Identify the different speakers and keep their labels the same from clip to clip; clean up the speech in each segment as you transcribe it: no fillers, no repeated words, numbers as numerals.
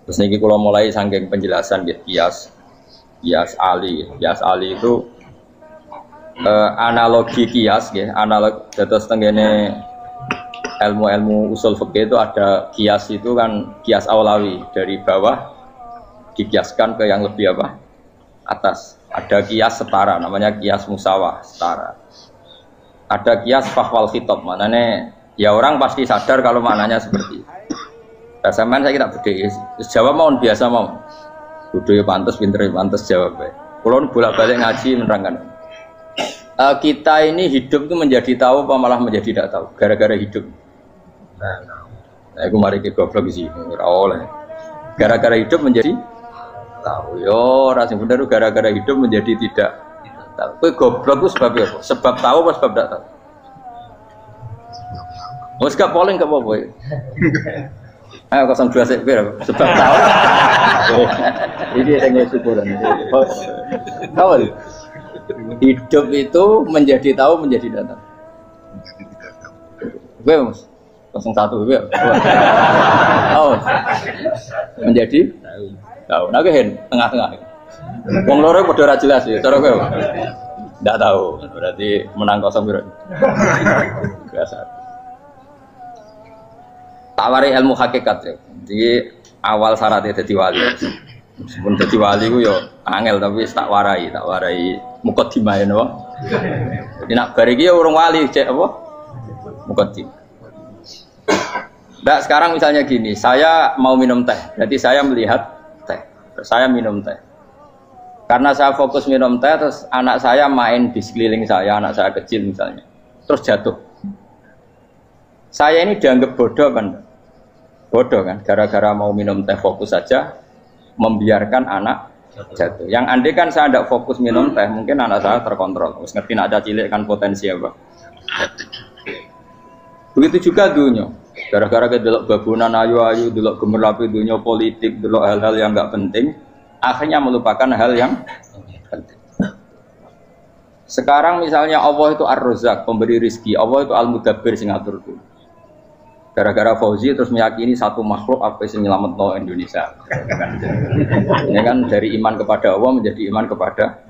Speaker 1: Terus niki kalau mulai saking penjelasan gitu, kias Ali. Kias Ali itu analogi kias ya, analog terus tenggene ilmu-ilmu usul fikih itu ada kias itu kan kias aulawi dari bawah dikiaskan ke yang lebih apa? Atas. Ada kias setara namanya kias musawah setara. Ada kias fahwal khitab maknanya ya orang pasti sadar kalau maknanya seperti itu. Saya kita beda. Jawab mau biasa mau. Budaya pantas, pinter pantas jawab. Kalau bolak-balik ngaji menerangkan. Kita ini hidup itu menjadi tahu apa malah menjadi tidak tahu gara-gara hidup. Nah, aku mari kita goblok sih. Oleh. Gara-gara hidup menjadi tahu. Yo, rasa benar gara-gara hidup menjadi tidak tahu. Kowe goblok itu sebab apa? Sebab tahu apa sebab tidak tahu? Wes gak polling gak apa-apa. Ayo 02 sik sebab tahu. Ini yang syukuran. Tahu. Hidup itu menjadi tahu menjadi tidak tahu. Gue Mas 01 gue. Oh. Menjadi tahu. Nah gue tengah-tengah. Wong loro padha ora jelas ya, cara kowe. Ndak tahu. Berarti menang 0 piro. Biasa. Tawari ilmu hakikat ya. Jadi awal syaratnya jadi wali. Meskipun jadi wali ku yo angel tapi tak warai mukadimah ya napa. Jadi nak bar iki urung wali cek apa? Mukadimah. Nah, sekarang misalnya gini, saya mau minum teh. Berarti saya melihat teh. Terus saya minum teh. Karena saya fokus minum teh terus anak saya main di sekeliling saya, anak saya kecil misalnya. Terus jatuh. Saya ini dianggap bodoh kan? Bodoh kan? Gara-gara mau minum teh fokus saja, membiarkan anak jatuh. Yang andai kan saya tidak fokus minum teh, mungkin anak saya terkontrol. Terus ngerti nak ada cilik kan potensi apa? Begitu juga dunia. Gara-gara kita delok babunan ayu-ayu, delok gemerlapi dunia politik, delok hal-hal yang nggak penting, akhirnya melupakan hal yang penting. Sekarang misalnya Allah itu Ar-Razzaq, pemberi rizki, Allah itu Al-Mudabbir sing ngatur itu. Gara-gara Fauzi terus meyakini satu makhluk apa yang nyelametno Indonesia. Ini kan dari iman kepada Allah menjadi iman kepada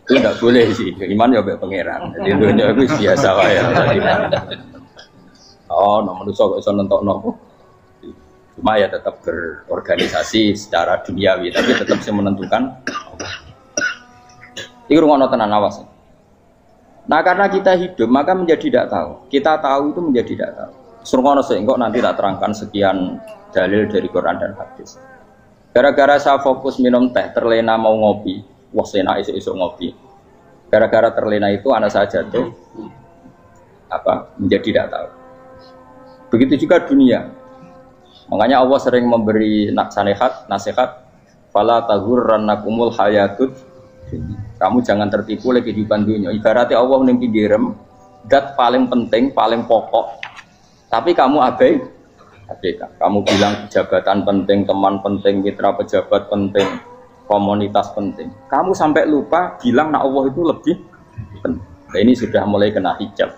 Speaker 1: itu tidak boleh sih. Iman ya baik pangeran. Jadi dunia itu biasa wae. Oh, no manusia kok iso nentokno. Cuma ya tetap berorganisasi secara duniawi, tapi tetap sih menentukan. Iki rungono tenan awas. Nah karena kita hidup maka menjadi tidak tahu. Kita tahu itu menjadi tidak tahu. Surgono sehingga nanti tak terangkan sekian dalil dari Quran dan hadis. Gara-gara saya fokus minum teh, terlena mau ngopi, wah sena isuk-isuk ngopi. Gara-gara terlena itu anak saya jatuh, menjadi tidak tahu. Begitu juga dunia. Makanya Allah sering memberi nasihat, fala taghurrannakumul hayatud. Kamu jangan tertipu oleh kehidupan dunia. Ibaratnya Allah menimpi direm, dat paling penting, paling pokok. Tapi kamu abaikan. Kamu bilang jabatan penting, teman penting, mitra pejabat penting, komunitas penting. Kamu sampai lupa bilang nak Allah itu lebih penting. Nah, ini sudah mulai kena hijab.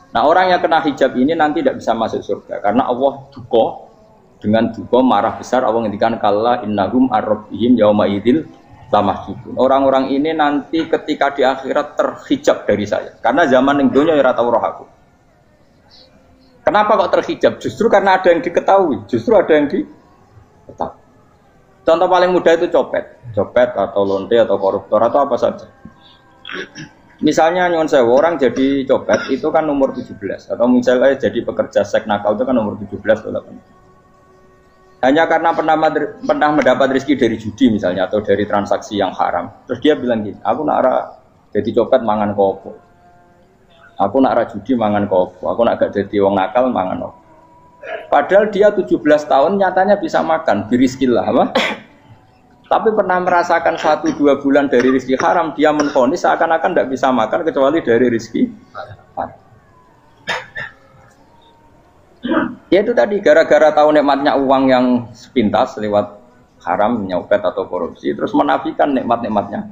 Speaker 1: Nah orang yang kena hijab ini nanti tidak bisa masuk surga karena Allah dengan duka marah besar. Allah ngendikan kalla innahum ar-rabbihim yauma idzil lamahjubun. Orang-orang ini nanti ketika di akhirat terhijab dari saya. Karena zaman yang dunia ya ora tau roh aku. Kenapa kok terhijab? Justru karena ada yang diketahui. Justru ada yang diketahui. Contoh paling mudah itu copet atau lonte atau koruptor atau apa saja. Misalnya nyuwun sewu orang jadi copet itu kan umur 17 atau misalnya jadi pekerja seks nakal itu kan umur 17 atau 18. Hanya karena pernah mendapat rezeki dari judi misalnya atau dari transaksi yang haram. Terus dia bilang gini, aku nak jadi copet mangan kopo. Aku nak judi mangan kopo. Aku nak gak jadi wong nakal mangan kopo. Padahal dia 17 tahun nyatanya bisa makan, birizkillah apa? Tapi pernah merasakan 1-2 bulan dari rezeki haram, dia menvonis seakan-akan tidak bisa makan kecuali dari rezeki haram. Ya itu tadi gara-gara tahu nikmatnya uang yang sepintas lewat haram, nyopet atau korupsi, terus menafikan nikmat-nikmatnya.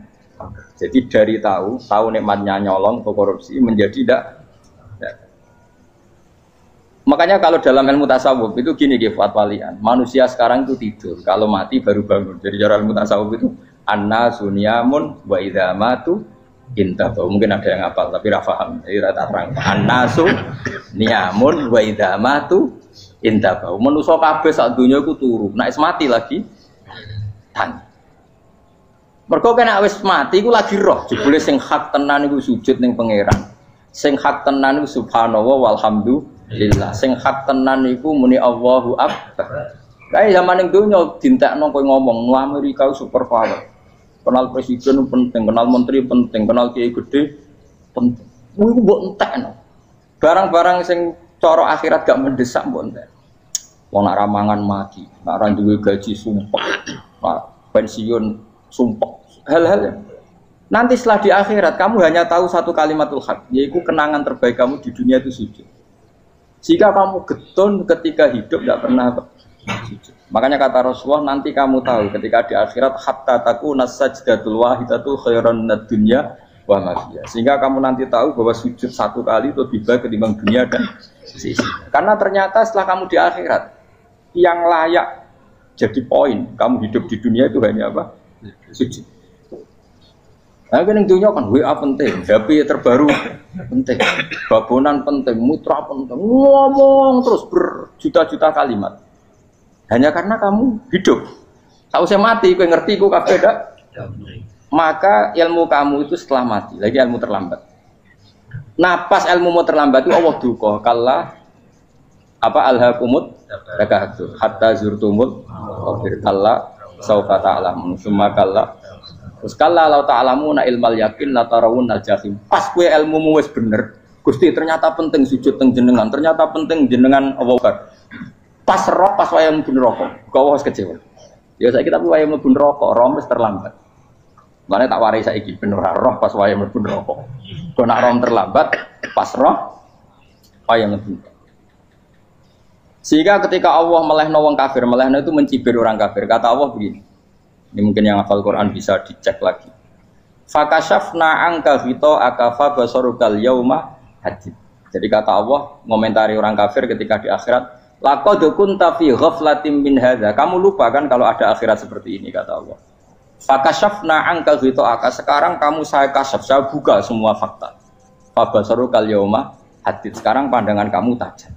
Speaker 1: Jadi dari tahu nikmatnya nyolong atau korupsi menjadi tidak. Makanya kalau dalam ilmu tasawuf itu gini Gifat Walian, manusia sekarang itu tidur, kalau mati baru bangun. Jadi cara ilmu tasawuf itu anna sunyamun wa idza matu intahu. Mungkin ada yang hafal tapi ra paham. Jadi rata terang. Annasu niyamun wa idza matu intahu. Manusa kabeh sak donya iku turu, nek mati lagi tan. Mergo kena wis mati iku lagi roh, jebule sing hak tenan iku sujud ning pangeran. Sing hak tenan iku subhanallah walhamdulillah. Sing hak tenan iku muni Allahu akbar. Kae zaman ning donya dintekno kowe ngomong Amerika super power. Kenal presiden penting, kenal menteri penting, kenal kiai gede penting. Kuwi mbok entekno. Barang-barang sing cara akhirat gak mendesak mbok entek. Wong nak ramangan mati, nak ra duwe gaji sumpek. Pensiun sumpah hal-hal yang nanti setelah di akhirat kamu hanya tahu satu kalimatul haq, yaitu kenangan terbaik kamu di dunia itu sujud. Jika kamu getun ketika hidup tidak pernah sujud. Makanya kata Rasulullah, nanti kamu tahu ketika di akhirat hatta takuna sajdatul wahidatu khairan minad dunya wa ma fiha. Sehingga kamu nanti tahu bahwa sujud satu kali itu lebih baik ketimbang dunia dan sisi. Karena ternyata setelah kamu di akhirat yang layak jadi poin kamu hidup di dunia itu hanya apa? Sujud. Nah, kan yang dunia kan WA penting, HP terbaru penting, babonan penting, mutra penting, ngomong terus berjuta-juta kalimat. Hanya karena kamu hidup. Tahu saya mati, kau ngerti, kau kabeh dak. Maka ilmu kamu itu setelah mati, lagi ilmu terlambat. Napas ilmu mau terlambat itu Allah duka. Kalla apa alhaqumut takahtur hatta zurtumul qabir kalla saufa ta'lamun summa kalla terus kalla law ta'lamuna ilmal yakin la tarawunnal jahim. Pas kowe ilmumu wis bener Gusti ternyata penting sujud teng jenengan, ternyata penting jenengan Allah. Pas roh pas waya mlebu neraka kok wis kecewa ya saiki tapi waya mlebu neraka roh wis terlambat makane tak warai saiki bener roh pas waya mlebu neraka kok nak roh terlambat pas roh waya mlebu. Sehingga ketika Allah melehno wong kafir, melehno itu mencibir orang kafir. Kata Allah begini, ini mungkin yang hafal Quran bisa dicek lagi. Fakashafna angka hito akafa basarukal yauma hadid. Jadi kata Allah ngomentari orang kafir ketika di akhirat, laqad kunta fi ghaflatin min hadza. Kamu lupa kan kalau ada akhirat seperti ini kata Allah. Fakashafna angka hito aka. Sekarang kamu saya kasaf, saya buka semua fakta. Fa basarukal yauma hadid. Sekarang pandangan kamu tajam.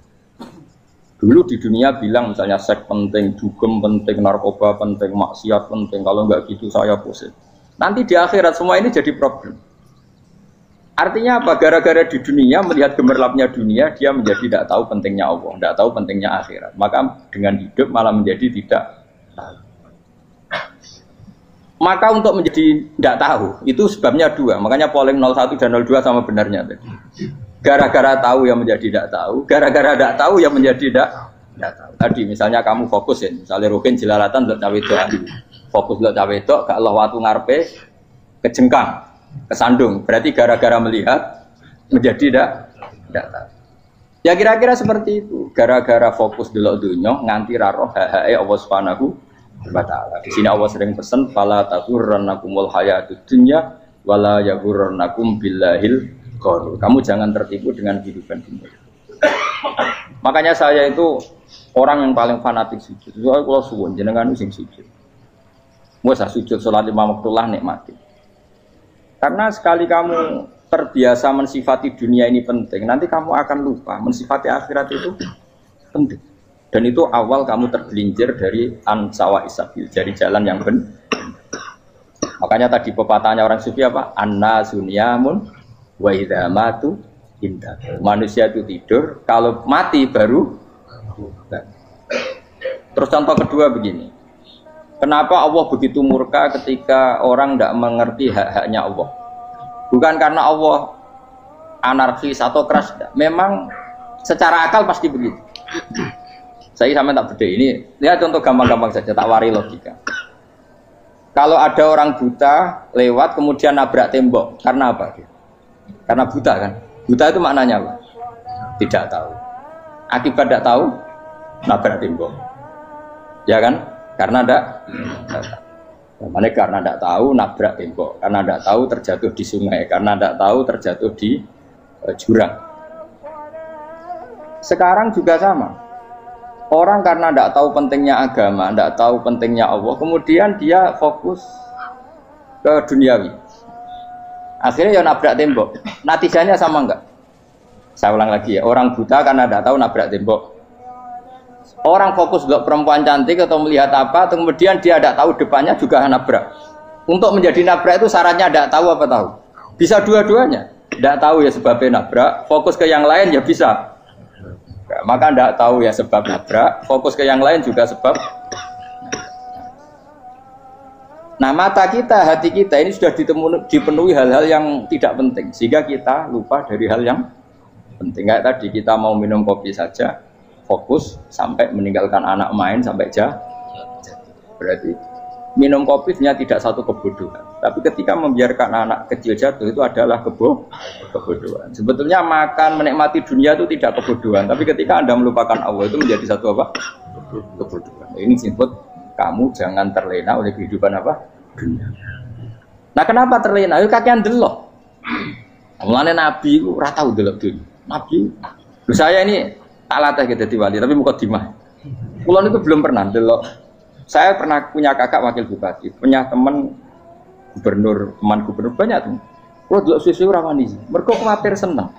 Speaker 1: Dulu di dunia bilang misalnya seks penting, dugem penting, narkoba penting, maksiat penting. Kalau enggak gitu saya pusing. Nanti di akhirat semua ini jadi problem. Artinya apa? Gara-gara di dunia melihat gemerlapnya dunia, dia menjadi tidak tahu pentingnya Allah, tidak tahu pentingnya akhirat. Maka dengan hidup malah menjadi tidak tahu. Maka untuk menjadi tidak tahu itu sebabnya dua. Makanya polling 01 dan 02 sama benarnya tadi. Gara-gara tahu yang menjadi tidak tahu, gara-gara tidak tahu yang menjadi tidak tahu. Tadi misalnya kamu fokus ya, misalnya Rukin jelalatan untuk cawe itu, fokus untuk cawe itu, ke Allah waktu ngarepe kejengkang, kesandung. Berarti gara-gara melihat menjadi tidak tahu. Ya kira-kira seperti itu. Gara-gara fokus delok dunya nganti raroh hae Allah Subhanahu wa taala. Di sini Allah sering pesan fala taghurrannakumul hayatud dunya wala yaghurrannakum billahil. Kamu jangan tertipu dengan kehidupan dunia. Makanya saya itu orang yang paling fanatik sujud. Soalnya kalau suwun jenengan sing sujud. Masa sujud salat 5 waktu lah nikmati. Karena sekali kamu terbiasa mensifati dunia ini penting, nanti kamu akan lupa mensifati akhirat itu penting. Dan itu awal kamu tergelincir dari ansawa isabil, dari jalan yang benar. Makanya tadi pepatahnya orang sufi apa? Anna sunyamun wa idza matu indah. Manusia itu tidur, kalau mati baru. Terus contoh kedua begini. Kenapa Allah begitu murka ketika orang tidak mengerti hak-haknya Allah? Bukan karena Allah anarkis atau keras, memang secara akal pasti begitu. Saya sampai tak beda ini. Lihat contoh gampang-gampang saja, tak wari logika. Kalau ada orang buta lewat kemudian nabrak tembok, karena apa? Karena buta kan? Buta itu maknanya apa? Tidak tahu. Akibat tidak tahu, nabrak tembok. Ya kan? Karena tidak tahu. Karena tidak tahu, nabrak tembok. Karena tidak tahu, terjatuh di sungai. Karena tidak tahu, terjatuh di jurang. Sekarang juga sama. Orang karena tidak tahu pentingnya agama, tidak tahu pentingnya Allah, kemudian dia fokus ke duniawi. Akhirnya ya nabrak tembok. Natijanya sama enggak? Saya ulang lagi ya, orang buta karena tidak tahu nabrak tembok. Orang fokus ke perempuan cantik atau melihat apa, kemudian dia tidak tahu depannya juga nabrak. Untuk menjadi nabrak itu syaratnya tidak tahu apa tahu. Bisa dua-duanya. Tidak tahu ya sebabnya nabrak, fokus ke yang lain ya bisa. Maka tidak tahu ya sebab nabrak, fokus ke yang lain juga sebab. Nah mata kita, hati kita ini sudah dipenuhi hal-hal yang tidak penting, sehingga kita lupa dari hal yang penting. Kayak tadi kita mau minum kopi saja, fokus sampai meninggalkan anak main sampai berarti minum kopi sebenarnya tidak satu kebodohan, tapi ketika membiarkan anak kecil jatuh itu adalah kebodohan. Sebetulnya makan menikmati dunia itu tidak kebodohan, tapi ketika Anda melupakan Allah itu menjadi satu apa? Kebodohan. Ini disebut kamu jangan terlena oleh kehidupan apa? Dunia. Nah kenapa terlena? Itu kakean delok. Mulane Nabi itu ora tau delok dunia. Nabi, saya ini tak latih gitu wali, tapi mukadimah. Kulon itu belum pernah delok. Saya pernah punya kakak wakil bupati, punya teman gubernur banyak tuh. Kalau dulu susu ramani, mereka khawatir senang.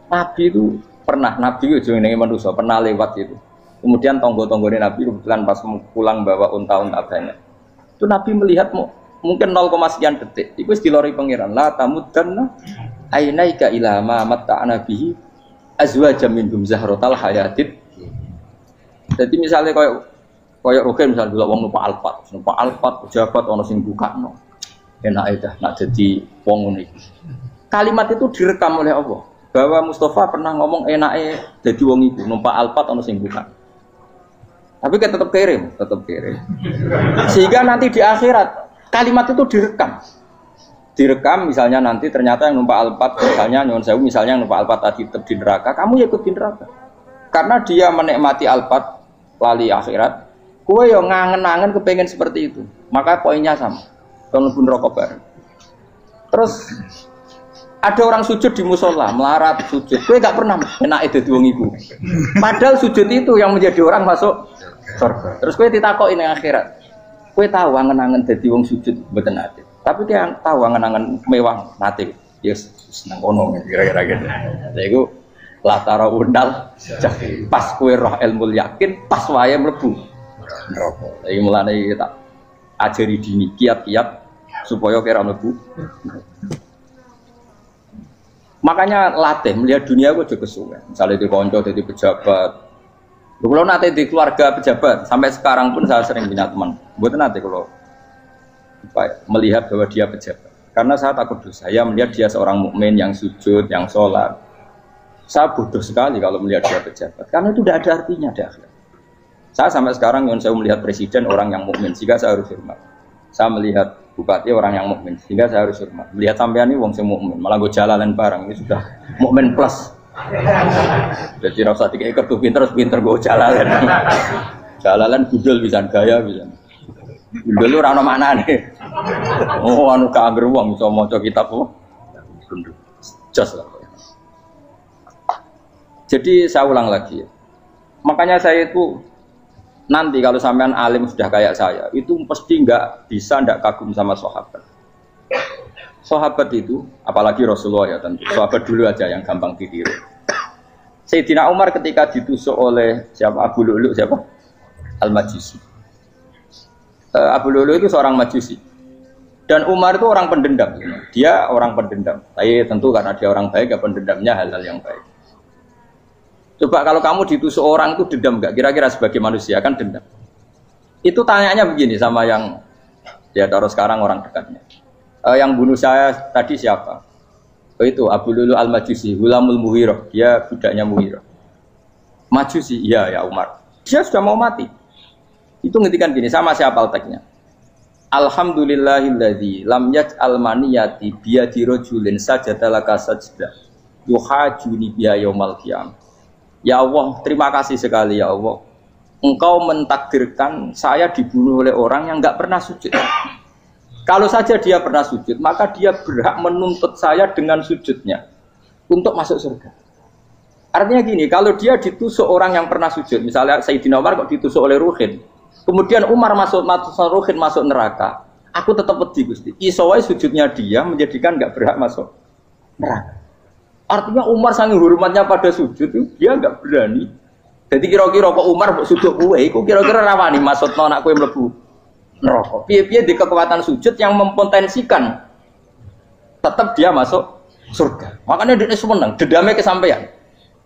Speaker 1: Nabi itu pernah, Nabi itu jenenge manusia pernah lewat itu. Kemudian tonggo-tonggone Nabi kebetulan pas pulang bawa unta-unta banyak. Itu Nabi melihat mungkin 0, sekian detik. Itu dilori pangeran. La tamuddanna ainaika ila ma matta'na bihi azwajan minhum zahratal hayatid. Jadi misalnya kayak Rogen misalnya dulu wong numpak Alphard pejabat ono sing bukakno. Enak dah nak jadi wong ngene iki. Kalimat itu direkam oleh Allah bahwa Mustafa pernah ngomong enake jadi wong iku numpak Alphard ono sing buka. Tapi kan tetap kirim. Sehingga nanti di akhirat kalimat itu direkam misalnya nanti ternyata yang numpak Alphard misalnya nyuwun sewu misalnya yang numpak Alphard tadi tetap di neraka, kamu ya ikut di neraka. Karena dia menikmati Alphard lali akhirat. Kowe yo ngangen-angen kepengen seperti itu. Maka poinnya sama. Kalau pun rokok bareng. Terus ada orang sujud di musola, melarat sujud. Kowe gak pernah enake dadi wong iku. Padahal sujud itu yang menjadi orang masuk surga. Terus kowe ditakoki ning akhirat. Kowe tahu angen-angen dadi wong sujud mboten ate. Tapi dia tahu angen-angen mewah nate. Yes, seneng kono kira-kira gitu. Lha iku latara undal pas kowe roh ilmu yakin pas wae mlebu neraka. Iki mulane tak ajari dini kiat-kiat supaya kira mlebu. Makanya latih melihat dunia kok aja kesuwen. Misalnya di kanca dadi pejabat. Kalau nanti di keluarga pejabat sampai sekarang pun saya sering punya teman. Mboten nanti kalau melihat bahwa dia pejabat. Karena saya takut dosa. Saya melihat dia seorang mukmin yang sujud, yang sholat. Saya bodoh sekali kalau melihat dia pejabat. Karena itu tidak ada artinya di akhirat. Saya sampai sekarang yang saya melihat presiden orang yang mukmin, sehingga saya harus hormat. Saya melihat bupati orang yang mukmin, sehingga saya harus hormat. Melihat sampean ini wong sing mukmin, malah gue jalalan barang ini sudah mukmin plus. Jadi rasa tiga ekor tuh pinter gue jalalan. Jalalan gudul bisa gaya bisa. Gudul lu rano mana nih? Oh anu kagak wong bisa maca kitab kok. Just lah. Jadi saya ulang lagi ya. Makanya saya itu nanti kalau sampean alim sudah kayak saya, itu pasti nggak kagum sama sahabat. Sahabat itu, apalagi Rasulullah ya tentu. Sahabat dulu aja yang gampang ditiru. Sayyidina Umar ketika ditusuk oleh siapa Abu Lu'lu siapa? Al-Majusi. Abu Lu'lu itu seorang Majusi. Dan Umar itu orang pendendam. Dia orang pendendam. Tapi tentu karena dia orang baik, ya pendendamnya hal-hal yang baik. Coba kalau kamu ditusuk orang itu dendam nggak? Kira-kira sebagai manusia kan dendam. Itu tanyanya begini sama yang ya taruh sekarang orang dekatnya. Yang bunuh saya tadi siapa? Oh itu Abu Lu'lu Al-Majusi, Hulamul Mughirah. Dia budaknya Mughirah. Majusi, iya ya Umar. Dia sudah mau mati. Itu ngetikan gini, sama siapa teksnya? Alhamdulillahilladzi lam yaj'al maniyati biyadi rajulin sajadalaka sajdah yuhajuni biya yaumal qiyamah. Ya Allah, terima kasih sekali ya Allah. Engkau mentakdirkan saya dibunuh oleh orang yang enggak pernah sujud. Kalau saja dia pernah sujud, maka dia berhak menuntut saya dengan sujudnya untuk masuk surga. Artinya gini, kalau dia ditusuk orang yang pernah sujud, misalnya Sayyidina Umar kok ditusuk oleh Ruhin, kemudian Umar masuk Ruhin masuk neraka, aku tetap pedih Gusti. Isowai sujudnya dia menjadikan nggak berhak masuk neraka. Artinya Umar sangat hormatnya pada sujud itu dia nggak berani. Jadi kira-kira kok Umar sujud kue, kok kira-kira rawani masuk anak kue mlebu neraka. Piye-piye di kekuatan sujud yang mempotensikan tetap dia masuk surga. Makanya dia seneng, dedame kesampaian.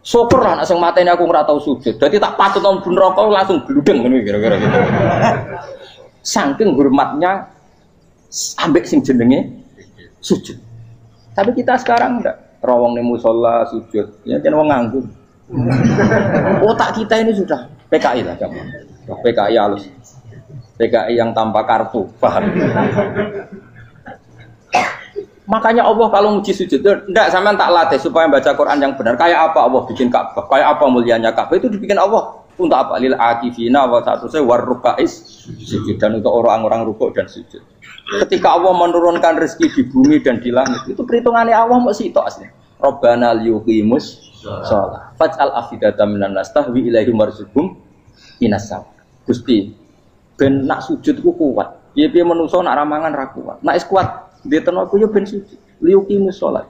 Speaker 1: Syukur lah nak sing mateni aku ora tau sujud. Dadi tak patut nang neraka langsung gludeng ngene kira-kira gitu. Saking hormatnya ambek sing jenenge sujud. Tapi kita sekarang enggak rawong ning musala sujud. Ya jan wong nganggur. Otak kita ini sudah PKI lah kamu. PKI halus. PKI yang tanpa kartu, paham? Makanya Allah kalau muji sujud, enggak sampean tak latih supaya baca Quran yang benar. Kayak apa Allah bikin Ka'bah? Kayak apa mulianya Ka'bah? Itu dibikin Allah untuk apa? Lil akifina wa sa'tusai warruka'is sujud, dan untuk orang-orang rukuk dan sujud. Ketika Allah menurunkan rezeki di bumi dan di langit, itu perhitungannya Allah mau sitok asli. Rabbana liyuqimus shalah faj'al afidatan minan nas tahwi ilaihim warzuqhum minas sam. Gusti, ben nak sujud ku kuat. Piye-piye menungso nak ramangan ra kuat. Nak is kuat dia tenaga yo ben sujud, liyuqimus shalah.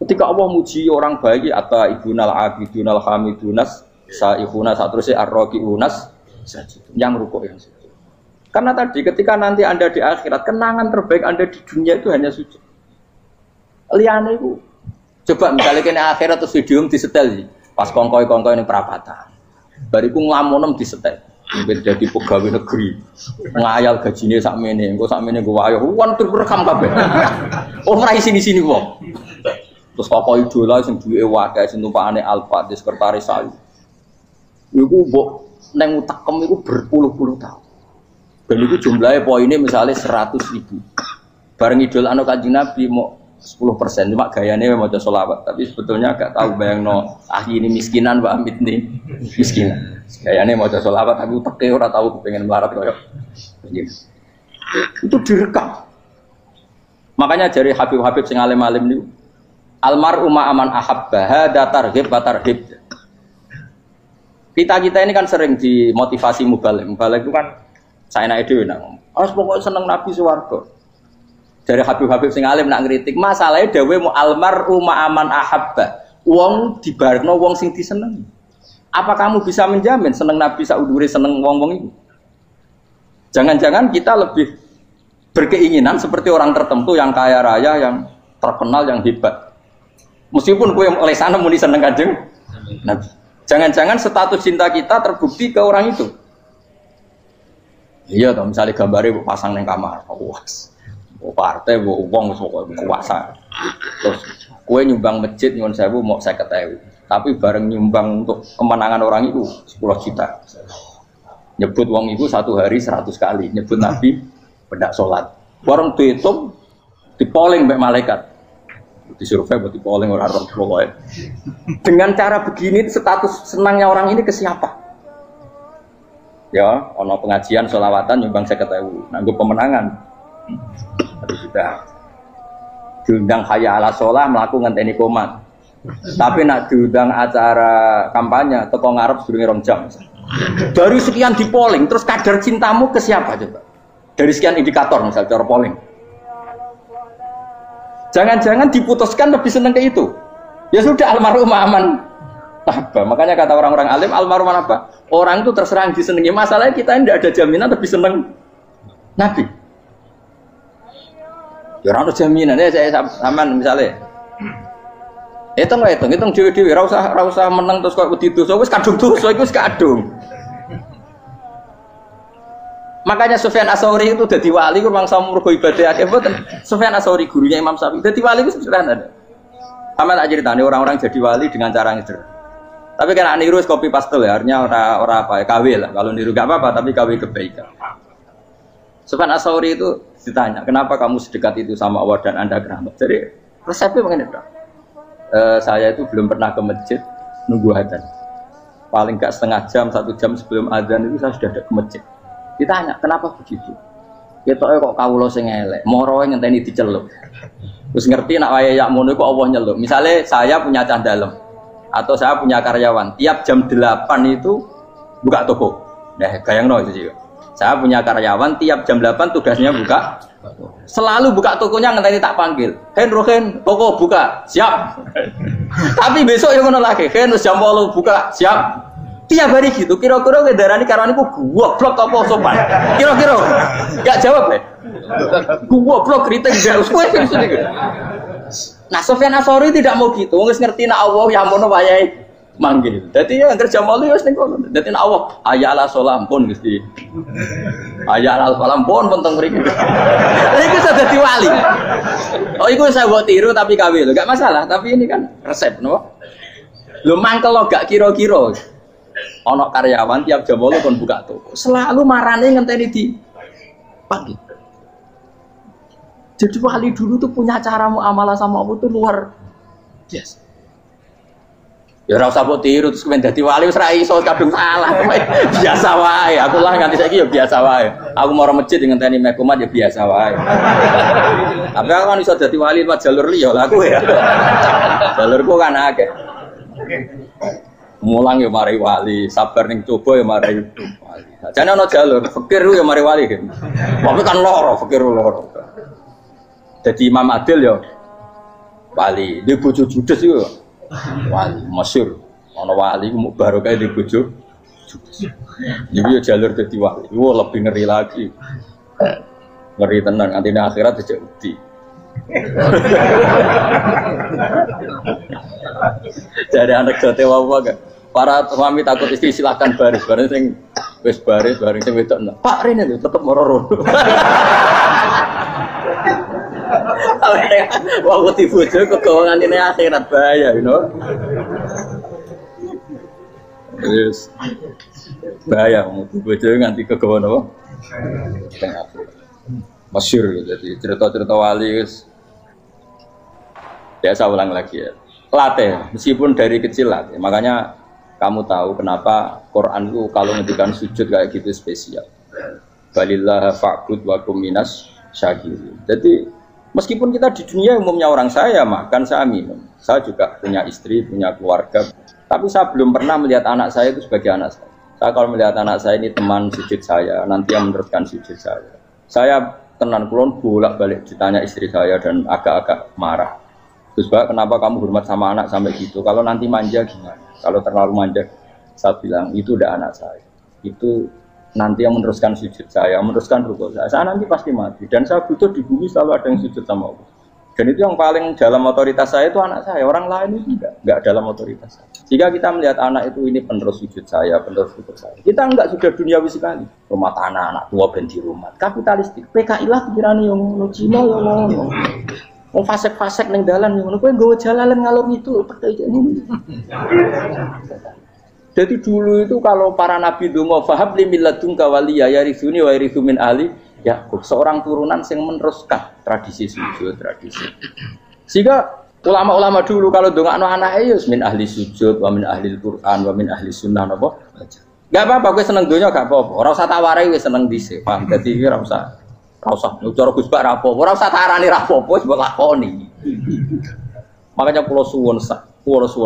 Speaker 1: Ketika Allah muji orang baik atau ibunal abidunal hamidunas saihuna satrusé arraqiunas sajid, yang rukuk yang sujud. Karena tadi ketika nanti Anda di akhirat, kenangan terbaik Anda di dunia itu hanya sujud. Liyane iku coba misalnya kene akhirat terus video disetel sih. Pas kongkoi-kongkoi ning perapatan. Bariku nglamunem disetel. Mungkin jadi pegawai negeri ngayal gajinya sakmene, engko sakmene gue wayo, wan terekam kabeh. Oh ora sini-sini wong. Terus apa idola sing duwe wae sing tumpakane Alfa di sekretaris saya. Iku mbok nang utekem iku berpuluh-puluh tahun. Dan itu jumlahnya poinnya misalnya 100.000. Bareng idolane Kanjeng Nabi mau 10%, cuma gayanya maca sholawat, tapi sebetulnya gak tahu bayangno ini miskinan Mbak Amit nih miskinan. Gayanya maca sholawat, aku teke ora tahu pengen melarat koyo begini. Itu direkam. Makanya dari Habib-habib sing alim-alim niku almar'u ma'aman ahabba hada targhib wa tarhib. Kita ini kan sering dimotivasi mubaligh. Mubaligh itu kan saya naik dhewe nang. Harus pokoknya seneng Nabi swarga. Dari Habib-habib sing alim nak ngritik, masalahnya dawe mu almar'u ma'aman ahabba. Wong dibarno wong sing disenengi. Apa kamu bisa menjamin seneng Nabi saudure seneng wong-wong itu? Jangan-jangan kita lebih berkeinginan seperti orang tertentu yang kaya raya, yang terkenal, yang hebat. Meskipun kowe oleh sana muni seneng Kanjeng Nabi. Jangan-jangan status cinta kita terbukti ke orang itu. Iya toh, misalnya gambarnya pasang neng kamar, puas. Partai, uang, kuasa. Terus, kue nyumbang masjid nyuwun sewu mau 50.000. Tapi bareng nyumbang untuk kemenangan orang itu 10 juta. Nyebut uang itu satu hari 100 kali. Nyebut Nabi bedak sholat. Bareng dihitung, dipoling mbak malaikat. Disurvey buat dipoling orang pokoknya. Dengan cara begini status senangnya orang ini ke siapa? Ya, ono pengajian sholawatan nyumbang 50.000. Nanggup pemenangan. Tapi sudah diundang hayya ala sholah melakukan ngenteni komat. Tapi nak diundang acara kampanye teko ngarep sedurunge 2 jam. Dari sekian di polling, terus kadar cintamu ke siapa coba? Dari sekian indikator misal cara polling. Jangan-jangan diputuskan lebih seneng ke itu. Ya sudah almarhum aman. Apa? Makanya kata orang-orang alim almarhum apa? Orang itu terserah disenengi. Masalahnya kita tidak ada jaminan lebih seneng Nabi. Ya orang itu jaminan ya saya aman misalnya. Hitung dewi-dewi, rasa menang terus kok wedi dosa, wis kadung dosa iku wis kadung. Makanya Sufyan Ats-Tsauri itu dadi wali ku mangsa mergo ibadah akeh mboten. Sufyan Ats-Tsauri gurunya Imam Syafi'i dadi wali ku sederhana. Sama tak ceritane orang-orang jadi wali dengan cara yang sederhana. Tapi kan niru copy paste ya, artinya ora apa ya KW lah. Kalau niru gak apa-apa tapi KW kebaikan. Sufyan Ats-Tsauri itu ditanya, kenapa kamu sedekat itu sama Allah dan Anda keramat? Jadi resepnya begini, Bro. Saya itu belum pernah ke masjid nunggu adzan. Paling gak setengah jam, 1 jam sebelum adzan itu saya sudah ada ke masjid. Ditanya, kenapa begitu? Ketoke kok kawula sing elek, moroe ngenteni diceluk. Terus ngerti nak wayahe yak mono iku Allah nyeluk. Misale saya punya cah dalem. Atau saya punya karyawan, tiap jam 8 itu buka toko. Nah, bayangno itu juga. Saya punya karyawan, tiap jam 8 tugasnya buka. Selalu buka tokonya ngenteni tak panggil. Hen Rohen, toko buka, siap. Tapi besok yang ngono lagi, Hen jam 8 buka, siap. Tiap hari gitu, kira-kira ngedarani karyawan iku goblok apa sopan? Kira-kira enggak jawab ya. Goblok kritik gak usah gitu. Nah, Sofyan Asori tidak mau gitu. Wis ngerti nek Allah ya mono wayahe manggil. Dadi ya kerja malu wis ning kono. Dadi nek Allah ayala salam pun Gusti. Ayala salam pun teng mriki. Iku sudah dadi wali. Oh, iku saya buat tiru tapi kawin lho. Enggak masalah, tapi ini kan resep, no. Lho mangkel lo gak kira-kira. Ana karyawan tiap jam 8 kon buka toko. Selalu marane ngenteni di pagi. Jadi wali dulu tuh punya cara muamalah sama Allah tuh luar biasa. Ya ora usah mbok tiru terus kemen dadi wali wis ra iso kadung salah. Biasa wae. Aku lah nganti saiki ya biasa wae. Aku mau masjid ngenteni mekumat ya biasa wae. Tapi aku kan iso dadi wali lewat jalur liya lah aku ya. Jalurku kan akeh. Mulang ya mari wali, sabar ning coba ya mari wali. Jane ana jalur fikir ya mari wali kan. Tapi kan loro fikir loro. Jadi Imam Adil ya wali, di bojo judes itu wali, masyhur. Ana wali ku barokah di bojo judes. Jadi ya jalur dadi wali. Wah lebih ngeri lagi. Ngeri tenan nanti akhirat aja udi. Jadi anak jote wae kan. Para suami takut istri silakan baris, bareng sing wis baris, bareng sing wedok. Pak Rene lho tetep moro-moro. Wah, di bojo kegawangan ini akhirat bahaya, you know. Yes. Bahaya, di bojo nganti kegawan apa? Tengah. Masyhur jadi cerita-cerita wali guys. Ya saya ulang lagi ya. Latih, meskipun dari kecil latih. Makanya kamu tahu kenapa Quran itu kalau ngendikan sujud kayak gitu spesial. Balillah fa'bud wa kum minas syakirin. Jadi meskipun kita di dunia umumnya orang saya makan, saya minum. Saya juga punya istri, punya keluarga. Tapi saya belum pernah melihat anak saya itu sebagai anak saya. Saya kalau melihat anak saya ini teman sujud saya, nanti yang meneruskan sujud saya. Saya tenan kulon bolak-balik ditanya istri saya dan agak-agak marah. Terus Pak, kenapa kamu hormat sama anak sampai gitu? Kalau nanti manja gimana? Kalau terlalu manja, saya bilang itu udah anak saya. Itu nanti yang meneruskan sujud saya, meneruskan rukuk saya. Saya nanti pasti mati. Dan saya butuh di bumi selalu ada yang sujud sama Allah. Dan itu yang paling dalam otoritas saya itu anak saya. Orang lain itu enggak dalam otoritas saya. Jika kita melihat anak itu ini penerus sujud saya, penerus rukuk saya. Kita enggak sudah duniawi sekali. Rumah tanah, anak tua ben di rumah. Kapitalistik. PKI lah pikiran yang ngono, Cina yang ngono. Mau fasek-fasek neng dalan yang ngono. Kowe nggawa jalalan ngalor itu percaya ini. Jadi dulu itu kalau para nabi donga fahab li milladunka waliya yarithuni wa yarithu min ahli Yakub, seorang turunan yang meneruskan tradisi sujud, tradisi. Sehingga ulama-ulama dulu kalau dongakno anake ya min ahli sujud, wa min ahli Quran, wa min ahli sunnah napa. Enggak apa-apa kowe seneng donya gak apa-apa. Ora usah tak warai wis seneng dhisik. Paham? Dadi ora usah. Ora usah cara Gus Bak ra apa. Ora usah tarani ra apa-apa wis mbok lakoni. Makanya kula suwun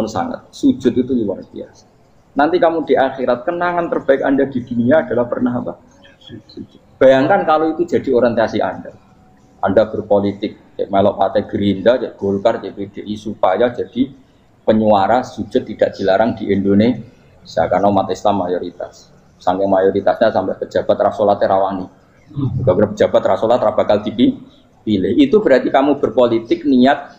Speaker 1: sangat. Sujud itu luar biasa. Nanti kamu di akhirat kenangan terbaik Anda di dunia adalah pernah apa? Sujud. Bayangkan kalau itu jadi orientasi Anda. Anda berpolitik, cek melok partai Gerindra, cek Golkar, cek PDI supaya jadi penyuara sujud tidak dilarang di Indonesia karena umat Islam mayoritas. Sampai mayoritasnya sampai pejabat rasolat rawani. Juga pejabat rasolat bakal dipilih. Itu berarti kamu berpolitik niat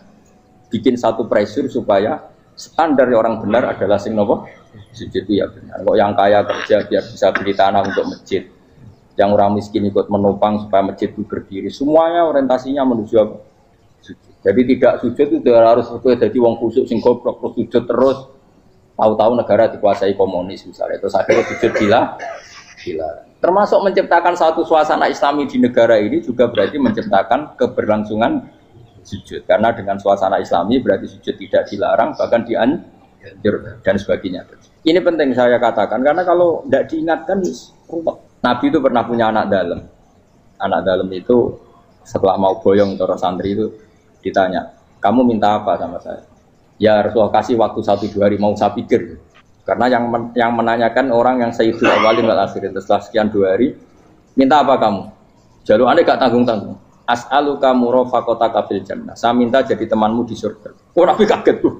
Speaker 1: bikin satu pressure supaya standar orang benar adalah sing nopo sujud itu ya benar. Kok yang kaya kerja biar bisa beli tanah untuk masjid. Yang orang miskin ikut menopang supaya masjid itu berdiri. Semuanya orientasinya menuju apa? Sujud. Jadi tidak sujud itu harus jadi wong khusyuk sing goblok terus sujud terus. Tahu-tahu negara dikuasai komunis misalnya. Terus akhirnya sujud gila. Termasuk menciptakan satu suasana Islami di negara ini juga berarti menciptakan keberlangsungan sujud. Karena dengan suasana Islami berarti sujud tidak dilarang bahkan dianjurkan dan sebagainya. Ini penting saya katakan karena kalau tidak diingatkan ruwet. Nabi itu pernah punya anak dalam. Anak dalam itu setelah mau boyong cara santri itu ditanya, kamu minta apa sama saya? Ya Rasulullah kasih waktu 1-2 hari mau saya pikir. Karena yang menanyakan orang yang sayyidul awalin wal akhirin setelah sekian 2 hari, minta apa kamu? Jalur Anda gak tanggung-tanggung. As'aluka murafaqataka fil jannah. Saya minta jadi temanmu di surga. Oh Nabi kaget tuh.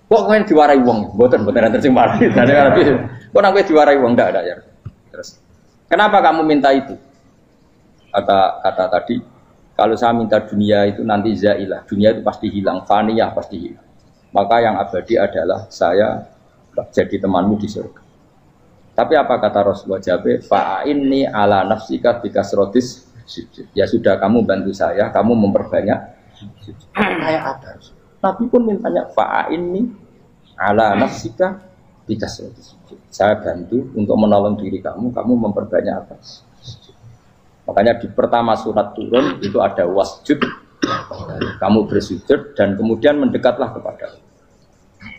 Speaker 1: Kok kalian diwarai wong? Mboten nanti sing marahi. Kok Nabi diwarai wong ndak ada ya. Terus kenapa kamu minta itu? Kata tadi, kalau saya minta dunia itu nanti zailah. Dunia itu pasti hilang, faniyah pasti hilang. Maka yang abadi adalah saya jadi temanmu di surga. Tapi apa kata Rasulullah Jabe? Fa'inni ala nafsika bikasrotis sujud. Ya sudah kamu bantu saya, kamu memperbanyak sujud. Kayak ada. Nabi pun mintanya fa'inni ala nafsika bikasrotis sujud. Saya bantu untuk menolong diri kamu memperbanyak apa? Sujud. Makanya di pertama surat turun itu ada wasjud. Kamu bersujud dan kemudian mendekatlah kepada Allah.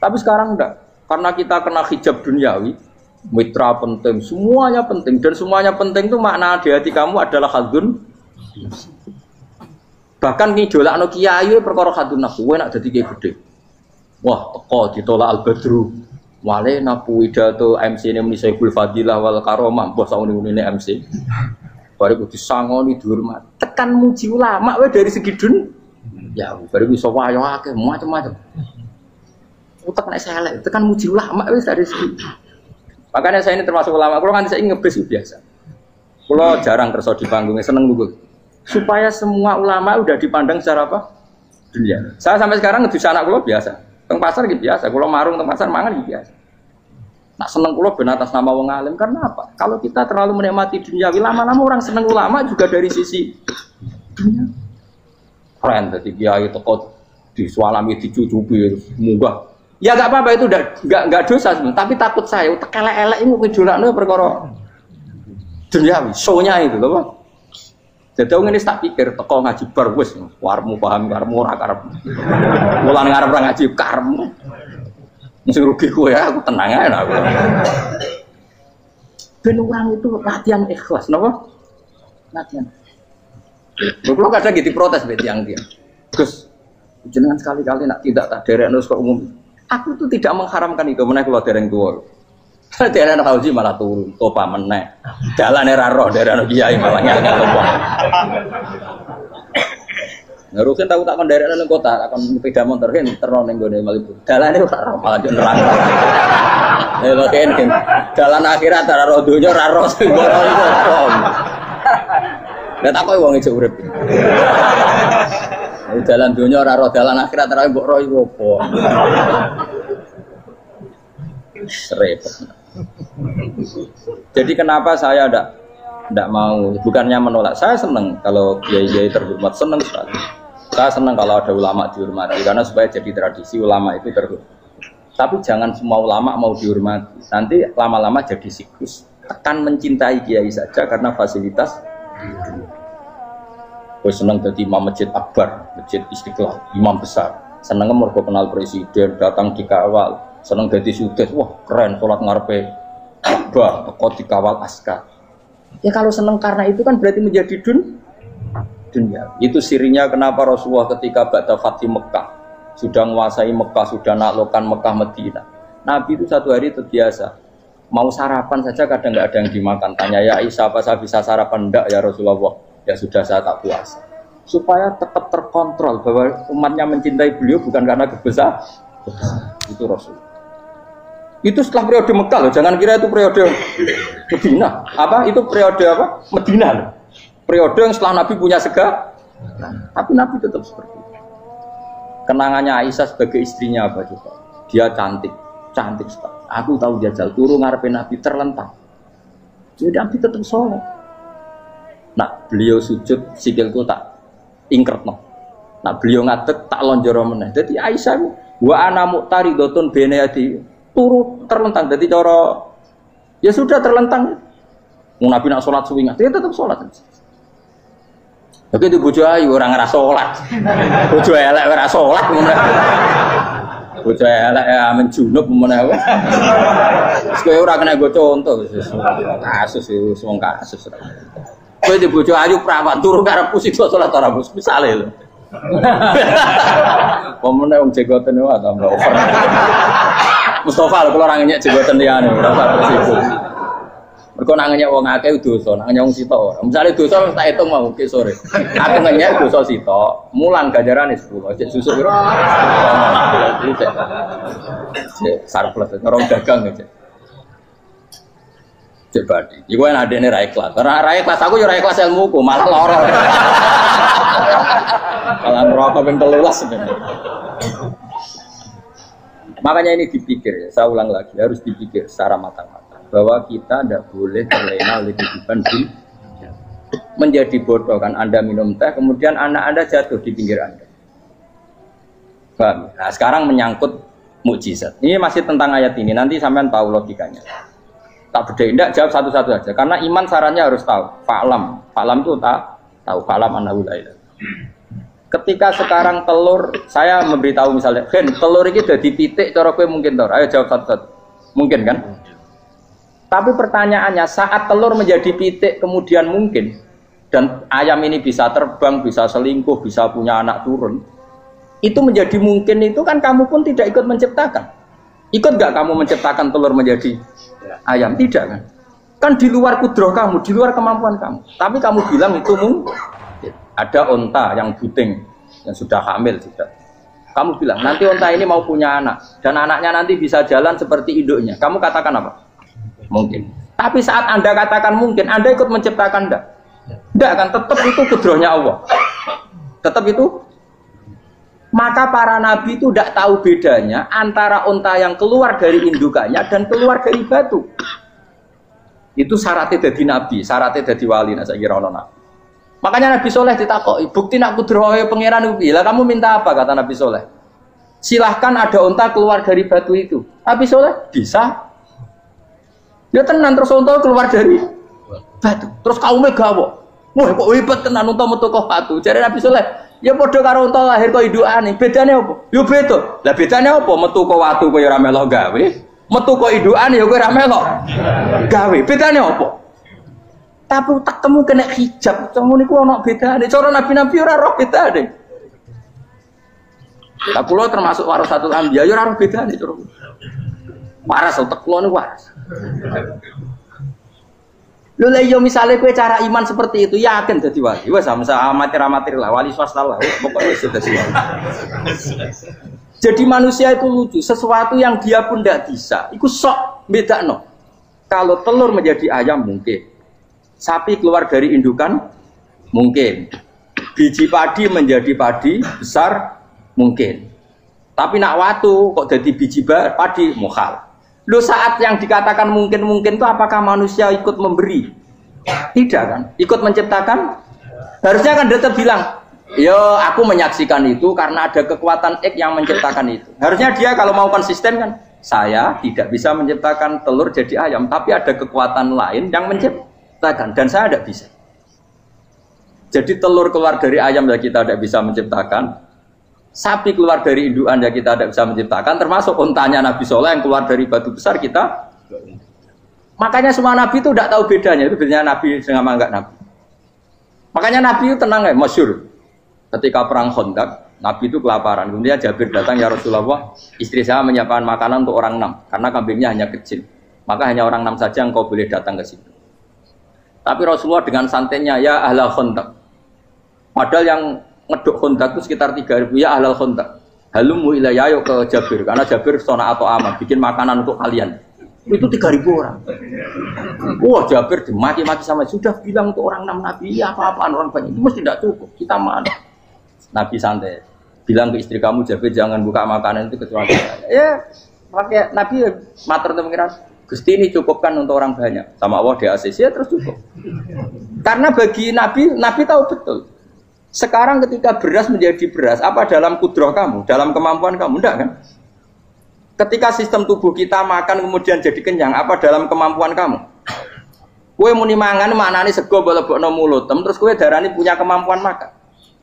Speaker 1: Tapi sekarang enggak. Karena kita kena hijab duniawi, mitra penting, semuanya penting. Dan semuanya penting itu makna di hati kamu adalah hadun. Bahkan ngidolak no kiai perkara hadun nafsu, enak jadi kiai gede. Wah, teko ditolak al-badru. Wale napu pidato MC ini muni Syekhul Fadilah wal Karomah, bos sauni-unine MC. Baru disangoni dihormat. Tekan muji ulama we dari segi ya, baru bisa wayo akeh macam-macam. Utak nek selek, tekan muji ulama wis dari segi. Makanya saya ini termasuk ulama, kalau kan saya ngebis biasa. Kalau jarang kerso di panggungnya, seneng nunggu. Supaya semua ulama udah dipandang secara apa? Dunia. Saya sampai sekarang ngedus anak kulo biasa. Teng pasar gitu biasa, kulo marung teng pasar mangan gitu biasa. Nak seneng kulo ben atas nama wong alim karena apa? Kalau kita terlalu menikmati dunia, lama-lama orang seneng ulama juga dari sisi dunia. Keren tadi kiai teko disualami dicucupi munggah. Ya enggak apa-apa itu enggak dosa sebenarnya, tapi takut saya elek-elek ini ngejolakno perkara duniawi, show-nya itu lho, Pak. Jadi wong ini tak pikir teko ngaji bar wis warmu paham karmu ora karep. Mulane ngarep ora ngaji karmu. Mesti rugi kowe ya, aku tenang ae aku. Ben orang itu latihan ikhlas, napa? Latihan. Kalau kadang gitu protes be tiyang dia. Gus, jenengan sekali-kali nak tidak tak derekno kok umum. Aku tuh tidak mengharamkan itu, meneh kula dereng tuwa. Dereng haji malah turun, topa meneh. Dalane ra roh dereng kiai malah ngel-ngel topa. Ngurusin tahu tak kon derekno ning kota, tak kon sepeda motor kan terno ning gone Malibu. Dalane ora roh malah yo nerang. Lha kan dalan akhirat ora roh donya ora roh sing ora iku apa. Lah tak koyo wong ijo urip. Dalan dunia ora roh, dalan akhirat ora mbok roh iku apa. Repot. Jadi kenapa saya ndak mau, bukannya menolak. Saya senang kalau kiai-kiai terhormat, senang sekali. Saya senang kalau ada ulama dihormati karena supaya jadi tradisi ulama itu terhormat. Tapi jangan semua ulama mau dihormati. Nanti lama-lama jadi siklus. Tekan mencintai kiai saja karena fasilitas. Gue seneng jadi imam masjid akbar, masjid Istiqlal, imam besar. Seneng mergo kenal presiden, datang dikawal. Seneng jadi sudes, wah keren, sholat ngarepe akbar, teko dikawal askar. Ya kalau seneng karena itu kan berarti menjadi dunia. Itu sirinya kenapa Rasulullah ketika ba'da Fathi Mekah sudah menguasai Mekah, sudah naklukkan Mekah Madinah. Nabi itu satu hari terbiasa. Mau sarapan saja kadang nggak ada yang dimakan. Tanya ya Aisyah apa saya bisa sarapan? Enggak ya Rasulullah. Ya sudah saya tak puasa. Supaya tetap terkontrol bahwa umatnya mencintai beliau bukan karena kebesar. Itu Rasul. Itu setelah periode Mekah loh. Jangan kira itu periode Medina. Apa? Itu periode apa? Medina loh. Periode yang setelah Nabi punya segala. Tapi Nabi tetap seperti itu. Kenangannya Aisyah sebagai istrinya apa juga? Dia cantik sekali. Aku tahu jajal turu ngarepe Nabi terlentang. Jadi Nabi tetap sholat. Nah beliau sujud sikilku tak ingkretno. Nah beliau ngadeg tak lonjoro meneh. Jadi Aisyah wa ana muqtaridotun benayati turu terlentang. Jadi cara ya sudah terlentang. Mau Nabi nak sholat suwi dia tetap sholat. Tapi itu bojo ayu orang ngerasa sholat. Bojo elek ora sholat ngono. Bojo elek amen junub meneh wae. Wis kowe ora kena go contoh kasus itu wong kasus. Kowe di bojo ayu prawan turu karepku sik sholat ora bos misale lho. Pemenang wong jegoten wae tambah over. Mustafa lho kula ora ngenyek jegoten liyane ora usah tersipu. Mergo nak ngenyek wong akeh dosa, nak ngenyek wong sitok ora. Misale dosa tak hitung mau ke sore. Aku ngenyek dosa sitok, mulang ganjarane 10. Cek susuk piro? Cek surplus orang dagang aja. Cek badi. Iku enak adene ra ikhlas. Ora ikhlas aku yo ora ikhlas ilmuku, malah lara. Malah neraka ping 13 sebenarnya. Makanya ini dipikir ya, saya ulang lagi harus dipikir secara matang-matang bahwa kita tidak boleh terlena oleh kehidupan dunia. Menjadi bodoh kan Anda minum teh, kemudian anak Anda jatuh di pinggir Anda. Paham? Nah sekarang menyangkut mukjizat. Ini masih tentang ayat ini, nanti sampean tahu logikanya. Tak beda, tidak jawab satu-satu aja. Karena iman sarannya harus tahu. Fa'lam, fa'lam itu tak tahu. Fa'lam annahu la ilaha. Ketika sekarang telur, saya memberitahu misalnya, Gen, telur ini udah dipitik, cara kowe mungkin tau. Ayo jawab satu-satu. Mungkin kan? Tapi pertanyaannya, saat telur menjadi pitik kemudian mungkin, dan ayam ini bisa terbang, bisa selingkuh, bisa punya anak turun, itu menjadi mungkin itu kan kamu pun tidak ikut menciptakan. Ikut gak kamu menciptakan telur menjadi ayam? Tidak kan? Kan di luar kudroh kamu, di luar kemampuan kamu. Tapi kamu bilang itu mungkin. Ada onta yang buting, yang sudah hamil sudah. Kamu bilang, nanti onta ini mau punya anak. Dan anaknya nanti bisa jalan seperti induknya. Kamu katakan apa? Mungkin. Tapi saat Anda katakan mungkin, Anda ikut menciptakan enggak? Enggak kan? Tetap itu kudrohnya Allah. Tetap itu. Maka para nabi itu tidak tahu bedanya antara onta yang keluar dari indukannya dan keluar dari batu. Itu syaratnya jadi nabi, syaratnya jadi wali. Nah, saya kira nabi. Makanya Nabi Soleh ditakoki, bukti nak kudrohe pangeran ubi. Lah kamu minta apa kata Nabi Soleh? Silahkan ada unta keluar dari batu itu. Nabi Soleh bisa. Ya tenan terus unta keluar dari batu. Terus kaumnya gawo. Wah kok hebat tenan unta metu kok batu. Jare Nabi Soleh, ya padha karo unta lahir kok indukane. Bedane apa? Ya beda. Lah bedane apa? Metu kok watu kowe ora melok gawe. Metu kok indukane ya kowe ora melok gawe. Bedane apa? Tapi tak temu kena hijab, kamu niku ana bedane. Cara nabi-nabi ora roh bedane. Lah kula termasuk warasatul anbiya ya ora roh bedane cara. Waras utek kula niku waras. Lho lha yo misale kowe cara iman seperti itu yakin dadi wali. Wes sampe amatir-amatir lah wali swasta lah. Pokoke wis dadi wali. Jadi manusia itu lucu, sesuatu yang dia pun tidak bisa. Iku sok bedakno. Kalau telur menjadi ayam mungkin. Sapi keluar dari indukan mungkin, biji padi menjadi padi besar mungkin, tapi nak watu kok jadi biji padi mukhal. Lo saat yang dikatakan mungkin itu apakah manusia ikut memberi? Tidak kan? Ikut menciptakan? Harusnya kan dia bilang, yo aku menyaksikan itu karena ada kekuatan X yang menciptakan itu. Harusnya dia kalau mau konsisten kan, saya tidak bisa menciptakan telur jadi ayam, tapi ada kekuatan lain yang menciptakan. Dan saya tidak bisa. Jadi telur keluar dari ayam ya kita tidak bisa menciptakan. Sapi keluar dari indukan ya kita tidak bisa menciptakan. Termasuk untanya Nabi Soleh yang keluar dari batu besar kita. Makanya semua Nabi itu tidak tahu bedanya. Itu bedanya Nabi sama enggak Nabi. Makanya Nabi itu tenang ya, masyhur. Ketika perang Khandaq, Nabi itu kelaparan. Kemudian Jabir datang, ya Rasulullah, istri saya menyiapkan makanan untuk orang 6. Karena kambingnya hanya kecil. Maka hanya orang 6 saja yang kau boleh datang ke situ. Tapi Rasulullah dengan santainya, ya ahlal Khandaq. Padahal yang ngeduk Khandaq itu sekitar 3.000, ya ahlal Khandaq. Halumu ilayya ayo ke Jabir, karena Jabir sona atau aman, bikin makanan untuk kalian. Itu 3.000 orang. Wah Jabir dimaki-maki sama, sudah bilang untuk orang 6 Nabi, ya apa-apaan orang banyak, itu mesti tidak cukup, kita mana. Nabi santai, bilang ke istri kamu, Jabir jangan buka makanan itu kecuali saya. Ya, pakai Nabi matur pengiran. Gusti ini cukupkan untuk orang banyak. Sama Allah di ACC ya terus cukup. Karena bagi Nabi, Nabi tahu betul. Sekarang ketika beras menjadi beras, apa dalam kudroh kamu, dalam kemampuan kamu? Enggak kan? Ketika sistem tubuh kita makan kemudian jadi kenyang, apa dalam kemampuan kamu? Kue muni mangan maknane sego bolebokno mulut, terus kue darani punya kemampuan makan.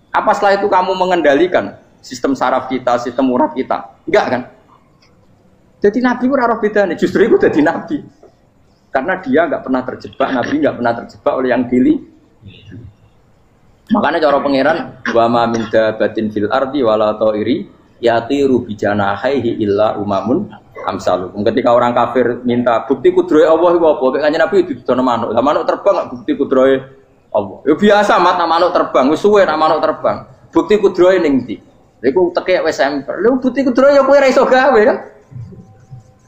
Speaker 1: Apa setelah itu kamu mengendalikan sistem saraf kita, sistem urat kita? Enggak kan? Jadi Nabi itu rara beda nih, justru itu jadi Nabi. Karena dia nggak pernah terjebak, Nabi nggak pernah terjebak oleh yang dili. Makanya cara pangeran wa ma min dabatin fil ardi wala ta'iri yatiru bijanahihi illa umamun amsalukum. Ketika orang kafir minta bukti kudrohe Allah iku apa? Kanjeng Nabi didono manuk. Lah manuk terbang bukti kudrohe Allah. Ya biasa mat manuk terbang, wis suwe nak manuk terbang. Bukti kudrohe ning ndi? Iku tekek wis semper. Lha bukti kudrohe ya kowe ra iso gawe kan?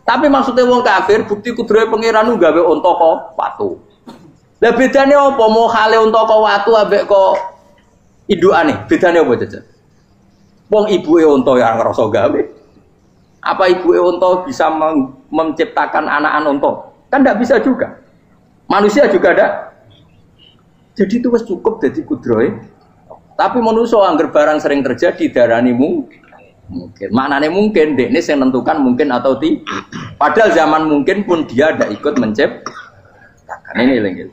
Speaker 1: Tapi maksudnya wong kafir bukti kudrohe pangeran gawe unta kok watu. Lah bedane apa? Mau hale unta kok watu ambek kok indukane? Bedane apa jajan? Wong ibuke unta ya ngrasa gawe. Apa ibuke unta bisa menciptakan anak-anak unta? Kan tidak bisa juga. Manusia juga ada. Jadi itu wis cukup dadi kudrohe. Tapi manusia angger barang sering terjadi darani mungkin. Maknane mungkin dekne sing nentukan mungkin atau tidak. Padahal zaman mungkin pun dia ada ikut menciptakan. Ini lagi.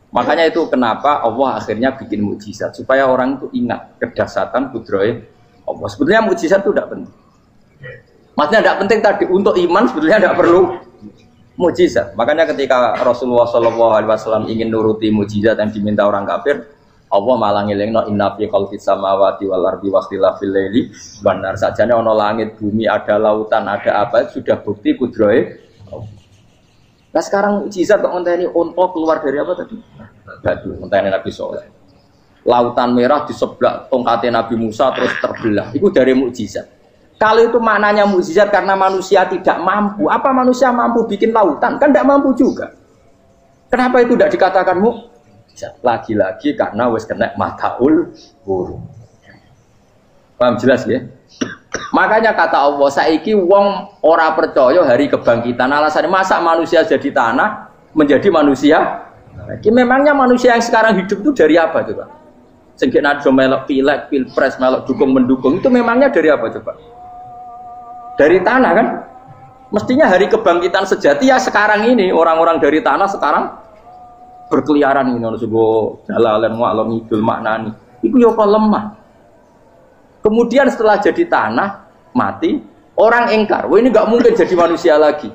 Speaker 1: Makanya itu kenapa Allah akhirnya bikin mukjizat supaya orang itu ingat kedahsyatan kudrohe Allah. Sebetulnya mukjizat itu tidak penting. Maksudnya tidak penting tadi untuk iman sebetulnya tidak perlu mukjizat. Makanya ketika Rasulullah SAW ingin nuruti mukjizat yang diminta orang kafir, Allah malah ngelingno inna fi khalqis samawati wal ardi wakhtilafil laili wan nar. Sajane ana langit, bumi, ada lautan, ada apa sudah bukti kudrohe. Nah sekarang mukjizat kok ngenteni unta keluar dari apa tadi? Batu, ngenteni Nabi Soleh. Lautan merah di sebelah tongkatnya Nabi Musa terus terbelah. Itu dari mukjizat. Kalau itu maknanya mukjizat karena manusia tidak mampu. Apa manusia mampu bikin lautan? Kan tidak mampu juga. Kenapa itu tidak dikatakan mukjizat? Lagi-lagi karena wis kena mataul huruf. Paham jelas ya? Makanya kata Allah, saiki wong ora percaya hari kebangkitan. Alasannya masa manusia jadi tanah menjadi manusia? Ini memangnya manusia yang sekarang hidup itu dari apa coba? Sengke nado melok pilek, pilpres, melok dukung mendukung itu memangnya dari apa coba? Dari tanah kan? Mestinya hari kebangkitan sejati ya sekarang ini orang-orang dari tanah sekarang berkeliaran ini harus go jalalan mu'alam idul maknani. Itu ya kok lemah. Kemudian setelah jadi tanah mati, orang engkar, wah ini nggak mungkin jadi manusia lagi.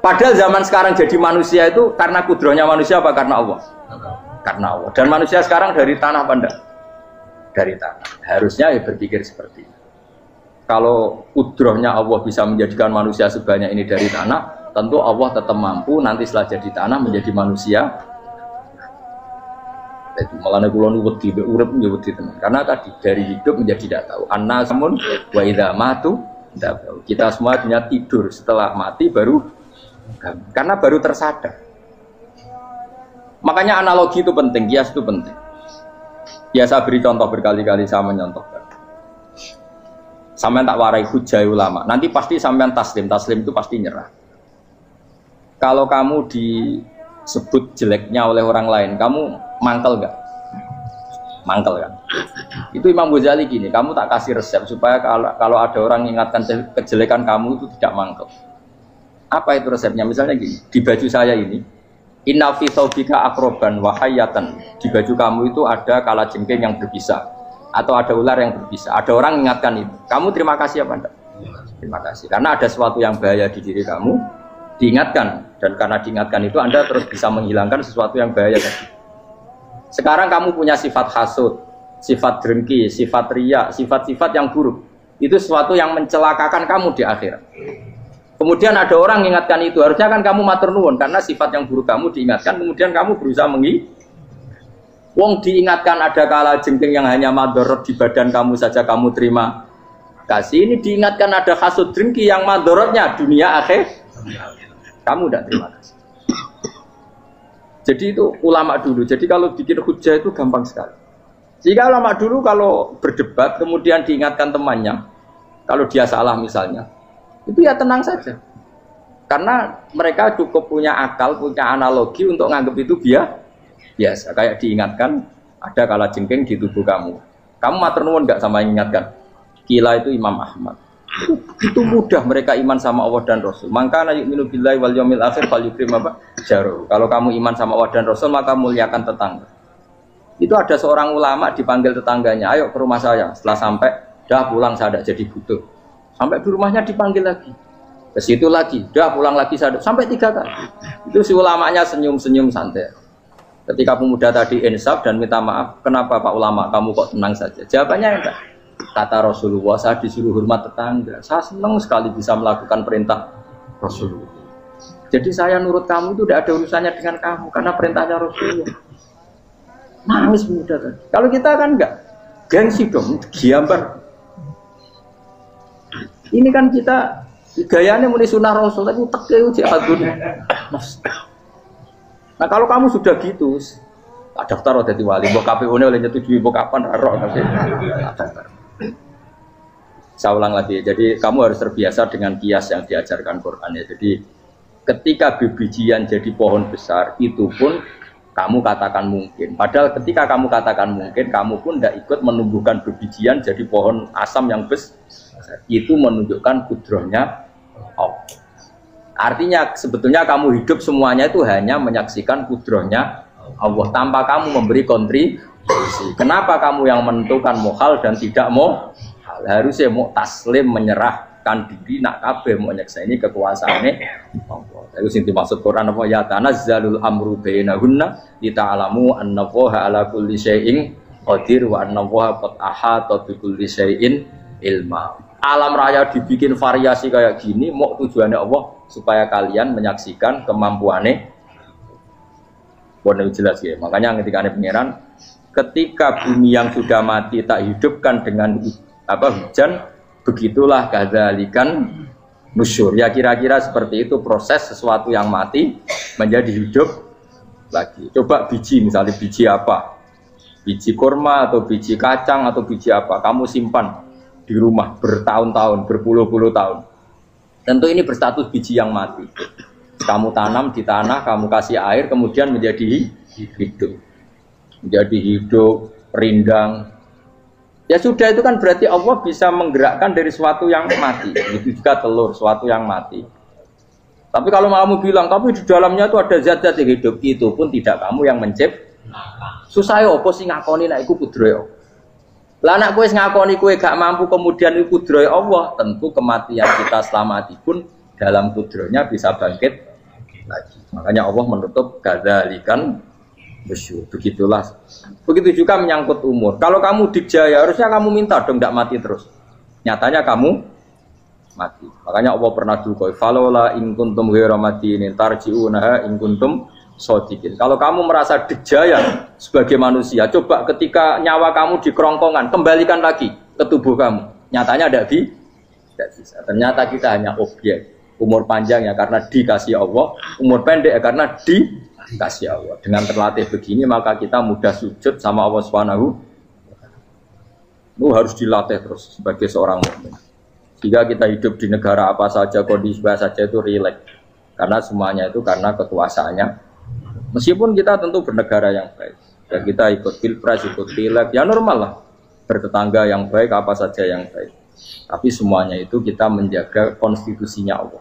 Speaker 1: Padahal zaman sekarang jadi manusia itu karena kudrohnya manusia apa karena Allah? Karena Allah. Dan manusia sekarang dari tanah apa enggak? Dari tanah. Harusnya ya berpikir seperti itu. Kalau kudrohnya Allah bisa menjadikan manusia sebanyak ini dari tanah, tentu Allah tetap mampu nanti setelah jadi tanah menjadi manusia. Itu malah kula nu wedi urip nggih wedi tenan. Karena tadi dari hidup menjadi tidak tahu. Annasamun wa idza matu tahu. Kita semua hanya tidur setelah mati baru karena baru tersadar. Makanya analogi itu penting, kias itu penting. Ya saya beri contoh berkali-kali saya menyontohkan. Sampean tak warai hujah ulama. Nanti pasti sampean taslim itu pasti nyerah. Kalau kamu disebut jeleknya oleh orang lain, kamu mangkel nggak? Mangkel kan? Itu Imam Ghazali gini, kamu tak kasih resep supaya kalau ada orang mengingatkan kejelekan kamu itu tidak mangkel. Apa itu resepnya? Misalnya gini, di baju saya ini, inna fi thawbika akroban wahayatan. Di baju kamu itu ada kalajengking yang berbisa, atau ada ular yang berbisa. Ada orang mengingatkan itu. Kamu terima kasih apa enggak? Terima kasih. Karena ada sesuatu yang bahaya di diri kamu, diingatkan. Dan karena diingatkan itu Anda terus bisa menghilangkan sesuatu yang bahaya tadi. Sekarang kamu punya sifat hasud, sifat dengki, sifat riya, sifat-sifat yang buruk. Itu sesuatu yang mencelakakan kamu di akhirat. Kemudian ada orang mengingatkan itu, harusnya kan kamu matur nuwun karena sifat yang buruk kamu diingatkan, kemudian kamu berusaha wong diingatkan ada kalajengking yang hanya madorot di badan kamu saja kamu terima kasih. Ini diingatkan ada hasud dengki yang madorotnya dunia akhir, kamu tidak terima kasih. Jadi itu ulama dulu. Jadi kalau bikin hujah itu gampang sekali. Jika ulama dulu kalau berdebat kemudian diingatkan temannya, kalau dia salah misalnya, itu ya tenang saja. Karena mereka cukup punya akal, punya analogi untuk nganggap itu biasa. Kayak diingatkan ada kalajengking di tubuh kamu. Kamu matur nuwun enggak sama yang ingatkan? Kila itu Imam Ahmad. Itu mudah mereka iman sama Allah dan Rasul. Maka yu'minu billahi wal yaumil akhir falyukrim apa? Jaru. Kalau kamu iman sama Allah dan Rasul maka muliakan tetangga. Itu ada seorang ulama dipanggil tetangganya, ayo ke rumah saya. Setelah sampai, dah pulang saya tidak jadi butuh. Sampai di rumahnya dipanggil lagi. Ke situ lagi, dah pulang lagi saya sampai 3 kali. Itu si ulamanya senyum-senyum santai. Ketika pemuda tadi insaf dan minta maaf, kenapa Pak Ulama kamu kok tenang saja? Jawabannya enggak. Kata Rasulullah, saya disuruh hormat tetangga. Saya senang sekali bisa melakukan perintah Rasulullah. Jadi saya nurut kamu itu tidak ada urusannya dengan kamu karena perintahnya Rasulullah. Nangis pemuda tadi. Kalau kita kan enggak, gengsi dong, giambar. Ini kan kita gayanya muni sunnah Rasul, tapi uteknya uji adun. Nah kalau kamu sudah gitu, daftar jadi wali, mbok KPU-nya oleh nyetujui, mbok kapan roh nanti. Saya ulang lagi, jadi kamu harus terbiasa dengan kias yang diajarkan Quran ya. Jadi ketika bibijian jadi pohon besar, itu pun kamu katakan mungkin. Padahal ketika kamu katakan mungkin, kamu pun tidak ikut menumbuhkan bibijian jadi pohon asam yang besar. Itu menunjukkan kudrohnya Allah. Artinya sebetulnya kamu hidup semuanya itu hanya menyaksikan kudrohnya Allah tanpa kamu memberi kontribusi. Kenapa kamu yang menentukan mau hal dan tidak mau? Harusnya mau taslim menyerahkan diri nak kabeh mau nyekseni kekuasaane Allah. Itu sing dimaksud Quran apa ya tanazzalul amru bainahunna lita'lamu annallaha ala kulli syai'in qadir wa annallaha qad ahata bi kulli syai'in ilma. Alam raya dibikin variasi kayak gini mau tujuannya Allah supaya kalian menyaksikan kemampuannya. Boleh jelas ya. Makanya ketika ada pangeran, ketika bumi yang sudah mati tak hidupkan dengan hujan, begitulah kadzalikan nusyur. Ya kira-kira seperti itu proses sesuatu yang mati menjadi hidup lagi. Coba biji, misalnya biji apa? Biji kurma atau biji kacang atau biji apa? Kamu simpan di rumah bertahun-tahun, berpuluh-puluh tahun. Tentu ini berstatus biji yang mati. Kamu tanam di tanah, kamu kasih air, kemudian menjadi hidup. Menjadi hidup, rindang. Ya sudah, itu kan berarti Allah bisa menggerakkan dari sesuatu yang mati. Itu juga telur, sesuatu yang mati. Tapi kalau kamu bilang, tapi di dalamnya itu ada zat-zat yang hidup, itu pun tidak kamu yang menciptakan. Susah ya, apa sih ngakoni nak iku kudroyo. Lah anak kowe ngakoni kowe gak mampu kemudian iku kudroyo Allah, tentu kematian kita setelah mati pun dalam kudronya bisa bangkit lagi. Makanya Allah menutup kadzalikan nusyur. Begitulah. Begitu juga menyangkut umur. Kalau kamu dijaya, harusnya kamu minta dong tidak mati terus. Nyatanya kamu mati. Makanya Allah pernah dukoi. Falola in kuntum ghairu madinin tarji'unaha in kuntum shodiqin. Kalau kamu merasa dijaya sebagai manusia, coba ketika nyawa kamu di kerongkongan, kembalikan lagi ke tubuh kamu. Nyatanya tidak bisa. Ternyata kita hanya objek. Umur panjang ya karena dikasih Allah, umur pendek ya karena dikasih Allah. Dengan terlatih begini maka kita mudah sujud sama Allah Subhanahu. Itu harus dilatih terus sebagai seorang mukmin. Jika kita hidup di negara apa saja, kondisi apa saja itu rileks. Karena semuanya itu karena kekuasaannya. Meskipun kita tentu bernegara yang baik. Dan kita ikut pilpres, ikut pileg, ya normal lah. Bertetangga yang baik, apa saja yang baik. Tapi semuanya itu kita menjaga konstitusinya Allah.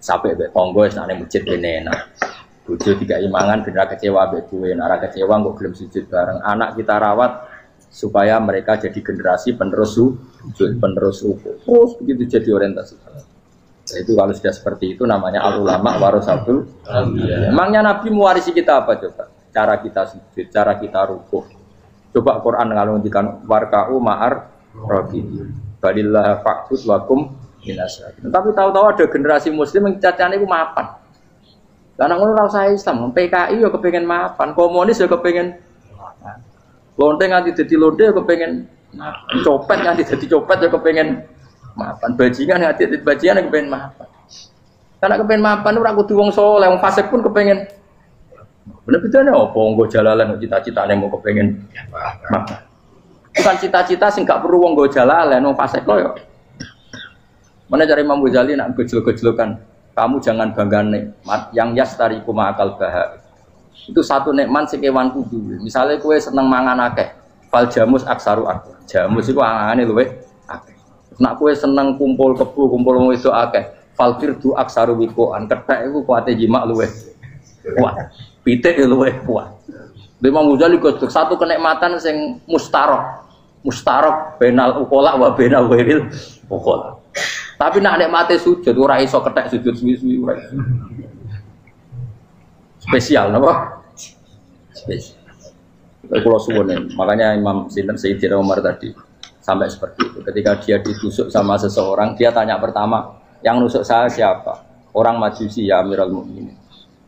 Speaker 1: Sampai tonggo senane masjid kene enak. Bojo tiga imangan bener kecewa mbek kowe, nek kecewa kok gelem sujud bareng. Anak kita rawat supaya mereka jadi generasi penerus sujud, penerus rukuk. Terus begitu jadi orientasi. Nah, itu kalau sudah seperti itu namanya al-ulama warasatul anbiya. Emangnya Nabi mewarisi kita apa coba? Cara kita sujud, cara kita rukuk. Coba Quran ngalungikan warka'u ma'ar raqiin. Balillah fa'bud wakum minasyakirin. Tapi tahu-tahu ada generasi muslim yang cacane iku mapan. Karena ngono ora usah Islam, PKI ya kepengen mapan, komunis ya kepengen mapan. Lonte nganti dadi lonte ya kepengen mapan. Copet nganti dadi copet ya kepengen mapan. Bajingan nganti dadi bajingan ya kepengen mapan. Karena kepengen mapan ora kudu wong saleh, wong fasik pun kepengen. Bener bedane apa nggo jalalan cita-citane mau kepengen mapan. Bukan cita-cita sing gak perlu wong nggo jalalan, wong fasik kok ya. Mana cari Imam Ghazali nak gejlok-gejlokan, kamu jangan bangga nikmat yang yastariku ma'akal bahar. Itu satu nikmat sing kewan kudu. Misalnya kowe seneng mangan akeh, fal jamus aksaru akeh. Jamus iku angane luwih akeh. Nak kowe seneng kumpul kebo, kumpul wong wedok akeh, fal firdu aksaru wikoan. Kethek iku kuwate jimak luwih kuat. Pitik luwih kuat. Imam Ghazali gojlok satu kenikmatan sing mustarok benal ukola wa benal wiril ukola. Tapi nak nikmate sujud ora iso kethek sujud suwi-suwi ora. Spesial napa? Kalau suwun, makanya Imam Sinten Sayyidina Umar tadi sampai seperti itu. Ketika dia ditusuk sama seseorang, dia tanya pertama, yang nusuk saya siapa? Orang Majusi, ya Amirul Mukminin.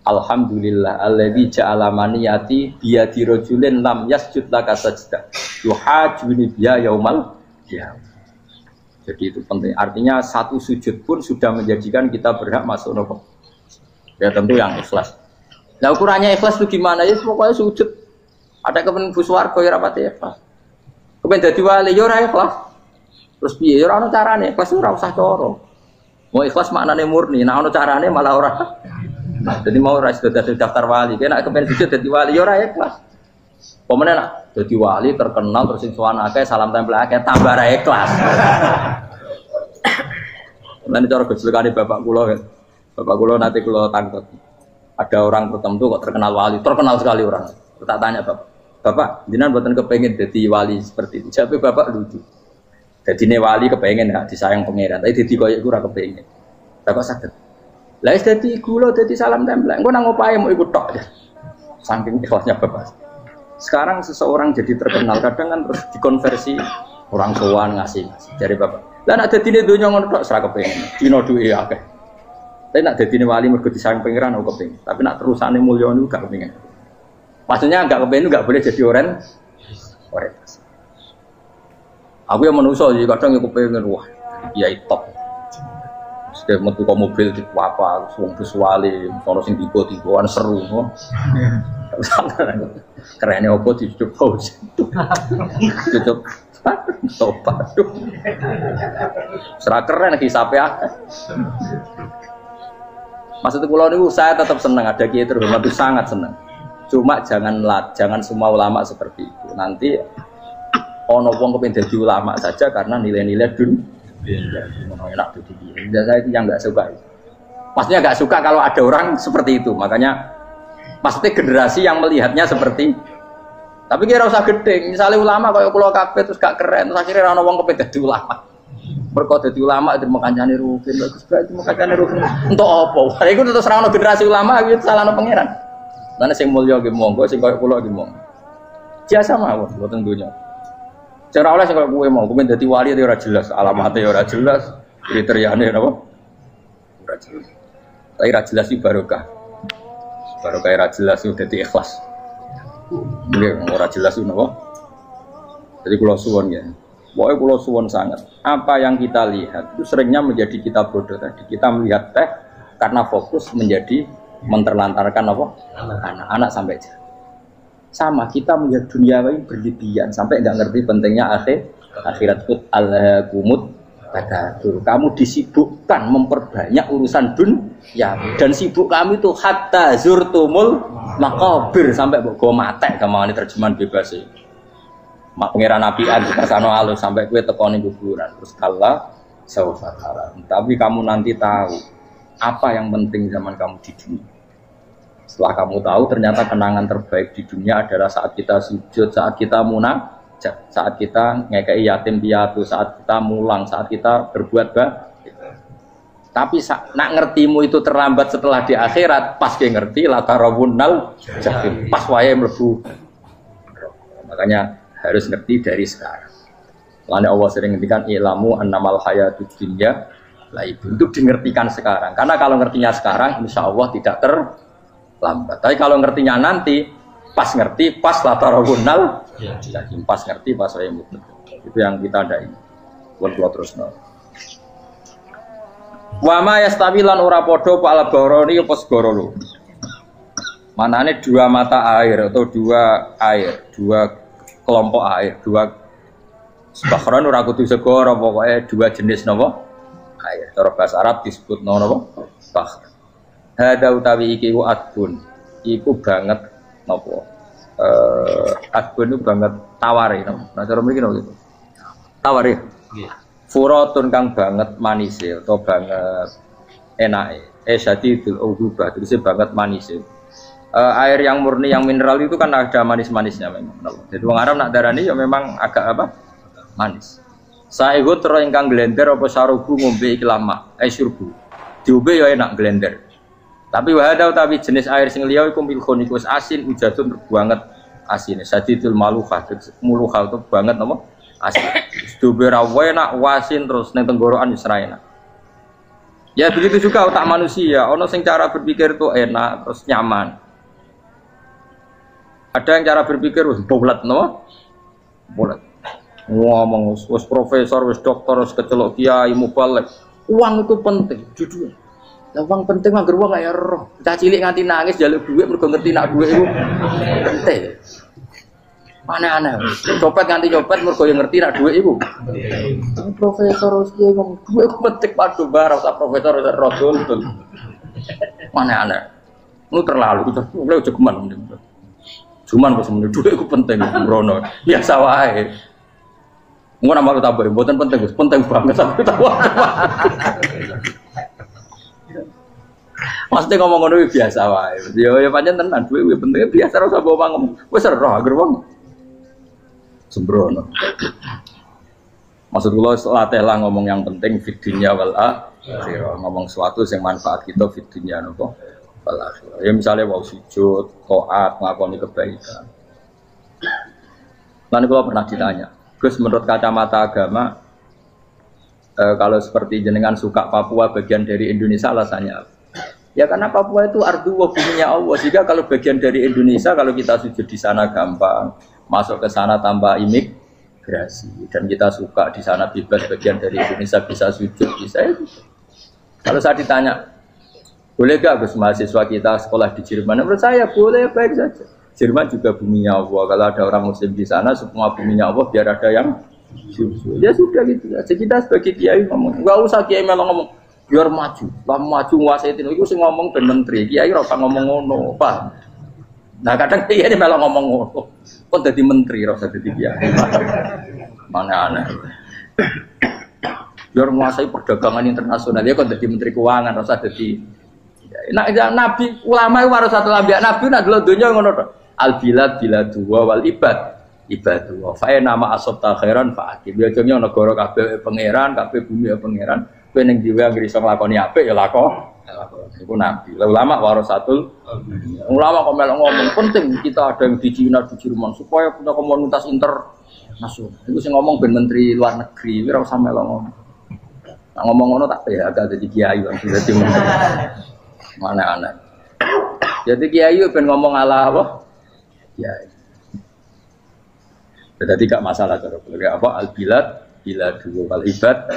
Speaker 1: Alhamdulillah alladzi ja'ala maniyati biyadi rajulin lam yasjud laka sajdah yuhajuni biya yaumal qiyamah. Jadi itu penting. Artinya satu sujud pun sudah menjadikan kita berhak masuk neraka. Ya tentu yang ikhlas. Nah ukurannya ikhlas itu gimana? Ya pokoknya sujud. Ada kepen buswarga ya rapati ikhlas. Kepen dadi wali ya ora ikhlas. Terus piye ya ora ono carane, ikhlas ora usah cara. Mau ikhlas maknane murni, nah ono carane malah ora. Jadi mau ora sudah daftar wali, kena kepen sujud dadi wali ya ora ikhlas. Pemene nak dadi wali terkenal terus sing sowan akeh salam tempel akeh tambah ra ikhlas. Lan cara gejolakane bapak kula kan. Bapak kula nanti kula tangkep. Ada orang tertentu kok terkenal wali, terkenal sekali orang. Tak tanya bapak, jenengan mboten kepengin dadi wali seperti itu. Jawabe bapak lucu. Dadine wali kepengin gak disayang pangeran, tapi dadi koyo iku ora kepengin. Bapak saged. Lah wis dadi kula dadi salam tempel. Engko nang opahe mau ikut tok ya. Saking ikhlasnya bapak. Sekarang seseorang jadi terkenal kadang kan terus dikonversi orang sowan ngasih dari bapak. Lah nek dadine donya ngono tok ora kepengin. Dino duwe akeh. Tapi nek dadine wali mergo disayang pangeran aku kepengin. Tapi nek terusane mulya niku gak kepengin. Maksudnya enggak kepengin enggak boleh jadi orang. Aku yang manusia jadi kadang aku pengen wah kiai top. Sudah metu ke mobil di apa, suang visuali, sono sing tiba-tibaan seru, no? Kerennya apa di cukup pause, cukup topat, serah keren hisapnya. Maksudnya pulau ini saya tetap senang ada kiai terhormat itu sangat senang. Cuma jangan semua ulama seperti itu. Nanti ono wong kepen dadi ulama saja karena nilai-nilai enak tuh tinggi. Saya itu yang nggak suka. Maksudnya nggak suka kalau ada orang seperti itu. Makanya maksudnya generasi yang melihatnya seperti. Tapi kira usah gede. Misalnya ulama kayak pulau kafe terus gak keren. Terus akhirnya orang kepen dadi ulama. Mereka dadi ulama itu makancane rugen. Bagus banget makancane rugen. Untuk apa? Itu terus orang generasi ulama itu salah no pangeran. Karena sing mulya nggih monggo, sing kayak pulau nggih monggo. Biasa mawon mboten dunya. Cara oleh sing kowe mau, kowe dadi wali ora jelas, alamatnya ora jelas, kriteriane napa? Ora jelas. Tapi ora jelas iki barokah. Barokah ora jelas itu dadi ikhlas. Nggih, ora jelas itu napa? Jadi kula suwun ya. Pokoke kula suwun sangat. Apa yang kita lihat itu seringnya menjadi kita bodoh tadi. Kita melihat teh karena fokus menjadi menterlantarkan apa? Anak-anak sampai jauh. Sama kita melihat dunia ini berlebihan sampai nggak ngerti pentingnya akhirat itu al-kumut takatsur. Kamu disibukkan memperbanyak urusan dunia dan sibuk kami itu hatta zurtumul maqabir sampai mbok mate gamane terjemahan bebas e. Mak pangeran nabian kita sano alus sampai kowe tekoni kuburan terus kala saufa tara. Tapi kamu nanti tahu apa yang penting zaman kamu di dunia. Setelah kamu tahu ternyata kenangan terbaik di dunia adalah saat kita sujud, saat kita munajat, saat kita ngekei yatim piatu, saat kita mulang, saat kita berbuat baik. Tapi nak ngertimu itu terlambat setelah di akhirat, pas dia ngerti latarawunnal jahim, pas wae mlebu. Makanya harus ngerti dari sekarang. Makanya Allah sering ngendikan ilamu annamal hayatud dunya la ibu untuk dingertikan sekarang. Karena kalau ngertinya sekarang insya Allah tidak terlambat. Tapi kalau ngertinya nanti, pas ngerti, pas latarawunnal, pas ngerti, pas remut. Itu yang kita ada ini. Buat terus no. Wama yastawilan ora podo pala boroni apa segorolo. Manane dua mata air atau dua air, dua kelompok air, dua sebakron ora kudu segoro, pokoknya dua jenis napa? Air. Cara bahasa Arab disebut napa? Bahr. Hada utawi iki ku adbun iku banget napa adbun itu banget tawari nah cara mriki napa gitu tawari nggih furatun kang banget manise atau banget enake syadidul udubah terus banget manise air yang murni yang mineral itu kan ada manis-manisnya memang jadi wong Arab nak darani ya memang agak apa manis saegot ro ingkang glender apa sarubu ngombe iki lama syurbu diombe ya enak glender. Tapi wahada tapi jenis air sing liya iku milkhun iku asin ujatun banget asine. Sadidul maluha itu banget napa? Asin. Dubera enak wasin terus ning tenggorokan wis ra enak. Ya begitu juga otak manusia, ono sing cara berpikir itu enak terus nyaman. Ada yang cara berpikir wis bulat napa? Bulat. Ngomong wis profesor, wis dokter, wis kecelok kiai mubalek. Uang itu penting, jujur. Lah uang penting mangger wong kaya roh. Cah cilik nganti nangis njaluk dhuwit mergo ngerti nak dhuwit iku penting. Aneh-aneh. Copet nganti copet mergo yo ngerti nak dhuwit iku. Profesor wis ngomong dhuwit iku penting padha bar ora profesor ora rodol. Aneh-aneh. Lu terlalu lu jogeman. Cuman kok semeneh dhuwit iku penting brono. Biasa wae. Ngono nama tambah mboten penting, penting banget sampe tahu. Pasti ngomong ngono biasa wae. Ya pancen tenan duwe penting biasa ora usah bawa ngomong. Wis ora agar wong sembrono. Maksud kula latih lah ngomong yang penting fid dunya wal akhirah. Ngomong sesuatu yang manfaat kita fid dunya napa wal akhirah. Ya misalnya wau sujud, taat, nglakoni kebaikan. Lan kula pernah ditanya, Gus menurut kacamata agama kalau seperti jenengan suka Papua bagian dari Indonesia alasannya apa? Ya karena Papua itu ardu wa buminya Allah. Jika kalau bagian dari Indonesia, kalau kita sujud di sana gampang, masuk ke sana tanpa imigrasi, dan kita suka di sana bebas bagian dari Indonesia bisa sujud bisa itu. Kalau saya ditanya, boleh gak Gus mahasiswa kita sekolah di Jerman? Menurut saya boleh, baik saja. Jerman juga buminya Allah. Kalau ada orang Muslim di sana, semua buminya Allah biar ada yang sujud. Ya sudah gitu. Jadi kita sebagai kiai ngomong, gak usah kiai malah ngomong. Biar maju, maju nguasai itu. Itu sih ngomong ben menteri, kiai rasa ngomong ngono, Pak. Nah kadang kiai ini malah ngomong ngono. Kok jadi menteri rasa jadi kiai. Mana aneh. Biar menguasai perdagangan internasional, ya kok jadi menteri keuangan rasa jadi. Nah nabi ulama itu harus satu nabi nak dulu dunia ngono. Al bilad biladu wal ibad ibadu. Fa nama asabta khairan fa akib. Biasanya negara kabeh pangeran, kabeh bumi pangeran. Kowe ning dhewe anggere iso nglakoni apik ya lakon. Iku nabi. Ulama warasatul ulama kok melok ngomong penting kita ada yang di Cina di Jerman supaya punya komunitas internasional. Iku sing ngomong ben menteri luar negeri, ora usah melok ngomong. Nah, ngomong ngono tak ya agak dadi kiai langsung dadi menteri. Mana anak. Jadi kiai ben ngomong ala apa? Kiai. Jadi gak masalah cara apa al bilad biladu wal ibad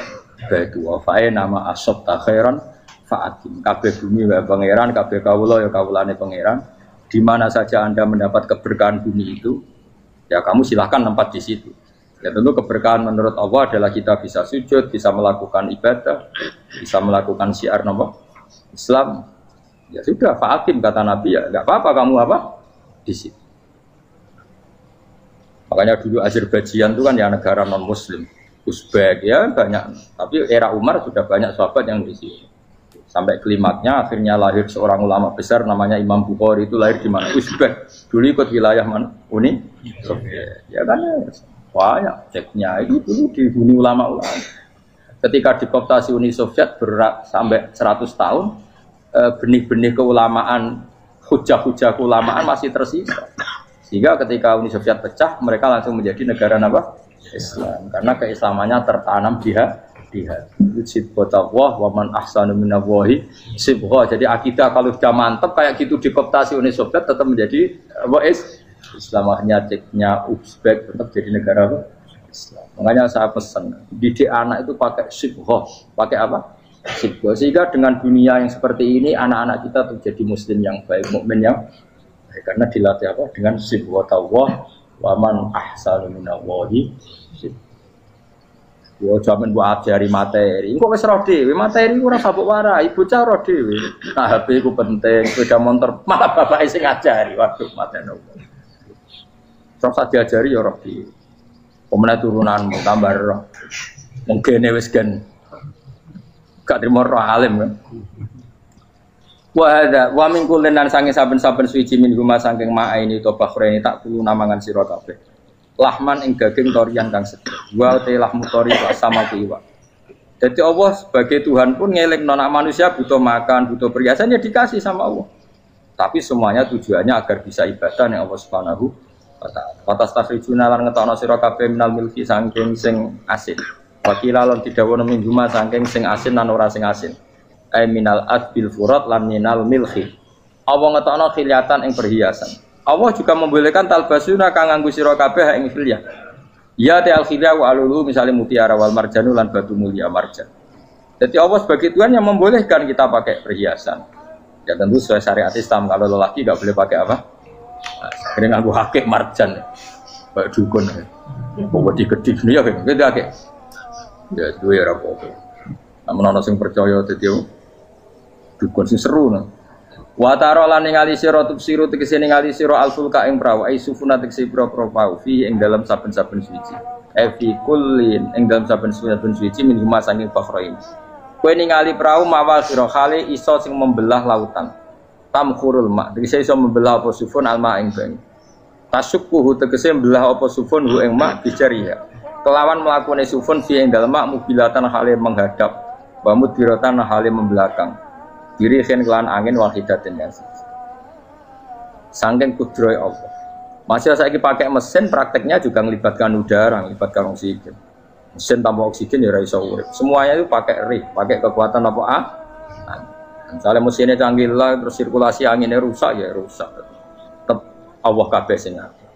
Speaker 1: baitu wa fae nama asob ta khairan fa'atim kabeh bumi wa pangeran kabeh kawula ya kawulane pangeran di mana saja Anda mendapat keberkahan bumi itu ya kamu silahkan tempat di situ ya tentu keberkahan menurut Allah adalah kita bisa sujud bisa melakukan ibadah bisa melakukan syiar nama Islam ya sudah fa'atim kata Nabi ya enggak apa-apa kamu apa di situ makanya dulu Azerbaijan itu kan ya negara non muslim Uzbek ya banyak, tapi era Umar sudah banyak sahabat yang di sini. Sampai klimaknya akhirnya lahir seorang ulama besar namanya Imam Bukhari itu lahir di mana? Uzbek. Dulu ikut wilayah mana? Uni Soviet. Ya kan banyak ceknya itu dulu dihuni ulama-ulama. Ketika dikooptasi Uni Soviet berat sampai 100 tahun, benih-benih keulamaan, hujah-hujah keulamaan masih tersisa. Sehingga ketika Uni Soviet pecah, mereka langsung menjadi negara apa? Islam, karena keislamannya tertanam di hati. Sibghatullah wa man ahsanu minallahi sibghah. Jadi akidah kalau sudah mantap kayak gitu dikooptasi Uni Soviet tetap menjadi Islam. Akhirnya ceknya Uzbek tetap jadi negara Islam. Makanya saya pesan didik anak itu pakai sibghah, pakai apa? Sibghah. Sehingga dengan dunia yang seperti ini anak-anak kita menjadi muslim yang baik, mukmin yang baik karena dilatih apa? Dengan sibghatullah wa man ahsanu minallahi yo jaman buat ajari materi kok wis ro dhewe materi ora sabuk warai bocah ro dhewe nah HP ku penting sepeda motor malah bapake sing ngajari waduh mateni terus diajari ya ro dhewe pemene turunanmu tambah ro mungkin wis gen gak trimo ro alim kan wa min kullin lan sange saben-saben suci min guma saking maa ini to bakhreni tak perlu namangan sira kabeh lahman ing daging torian kang sedhek wa te lahmu tori sama kiwa Jadi Allah sebagai Tuhan pun ngelek anak manusia butuh makan, butuh perhiasan ya dikasih sama Allah. Tapi semuanya tujuannya agar bisa ibadah yang Allah Subhanahu wa taala. Fatas takhrijuna lan ngetokno sira kabeh minal milki saking sing asin. Wakila lan didhawuhna min huma saking sing asin lan ora sing asin. Ai minal adbil furat lan minal milki. Allah ngetokno khilyatan ing perhiasan. Allah juga membolehkan talbasuna kang nganggo sira kabeh ing khilyah. Ya ta'al khilya wa alulu misalnya mutiara wal marjanu lan batu mulia marjan. Jadi Allah sebagai Tuhan yang membolehkan kita pakai perhiasan. Ya tentu sesuai syariat Islam. Kalau lelaki enggak boleh pakai apa? Akhirnya nganggo hakik marjan. Kayak dukun. Kok digedhi dunia kayak gitu akeh. Ya duwe ora apa-apa. Namun ana sing percaya dadi dukun sing seru nah. Wa tarolan ningali sira tubsiru tegese ningali sira alfulka ing prawa ai sufuna tegese pro-pro pau fi ing dalam saben-saben suci. Fi kullin ing dalam saben-saben suci min huma sanging fakhrain. Kowe ningali prau mawa sira khali iso sing membelah lautan. Tamkhurul ma tegese iso membelah apa sufun alma ing banyu. Tasukkuhu tegese membelah apa sufun hu ing ma bijariya. Kelawan mlakune sufun fi ing dalem mak mubilatan khali menghadap wa mudbiratan khali membelakang. Diri khen kelan angin wahidatin yang sangking kudroy Allah. Masih saya pakai mesin, prakteknya juga melibatkan udara, melibatkan oksigen. Mesin tanpa oksigen ya iso urip. Semuanya itu pakai rig, pakai kekuatan apa misalnya mesinnya canggih lah, terus sirkulasi anginnya rusak ya rusak. Tetap Allah kabeh sing ngatur.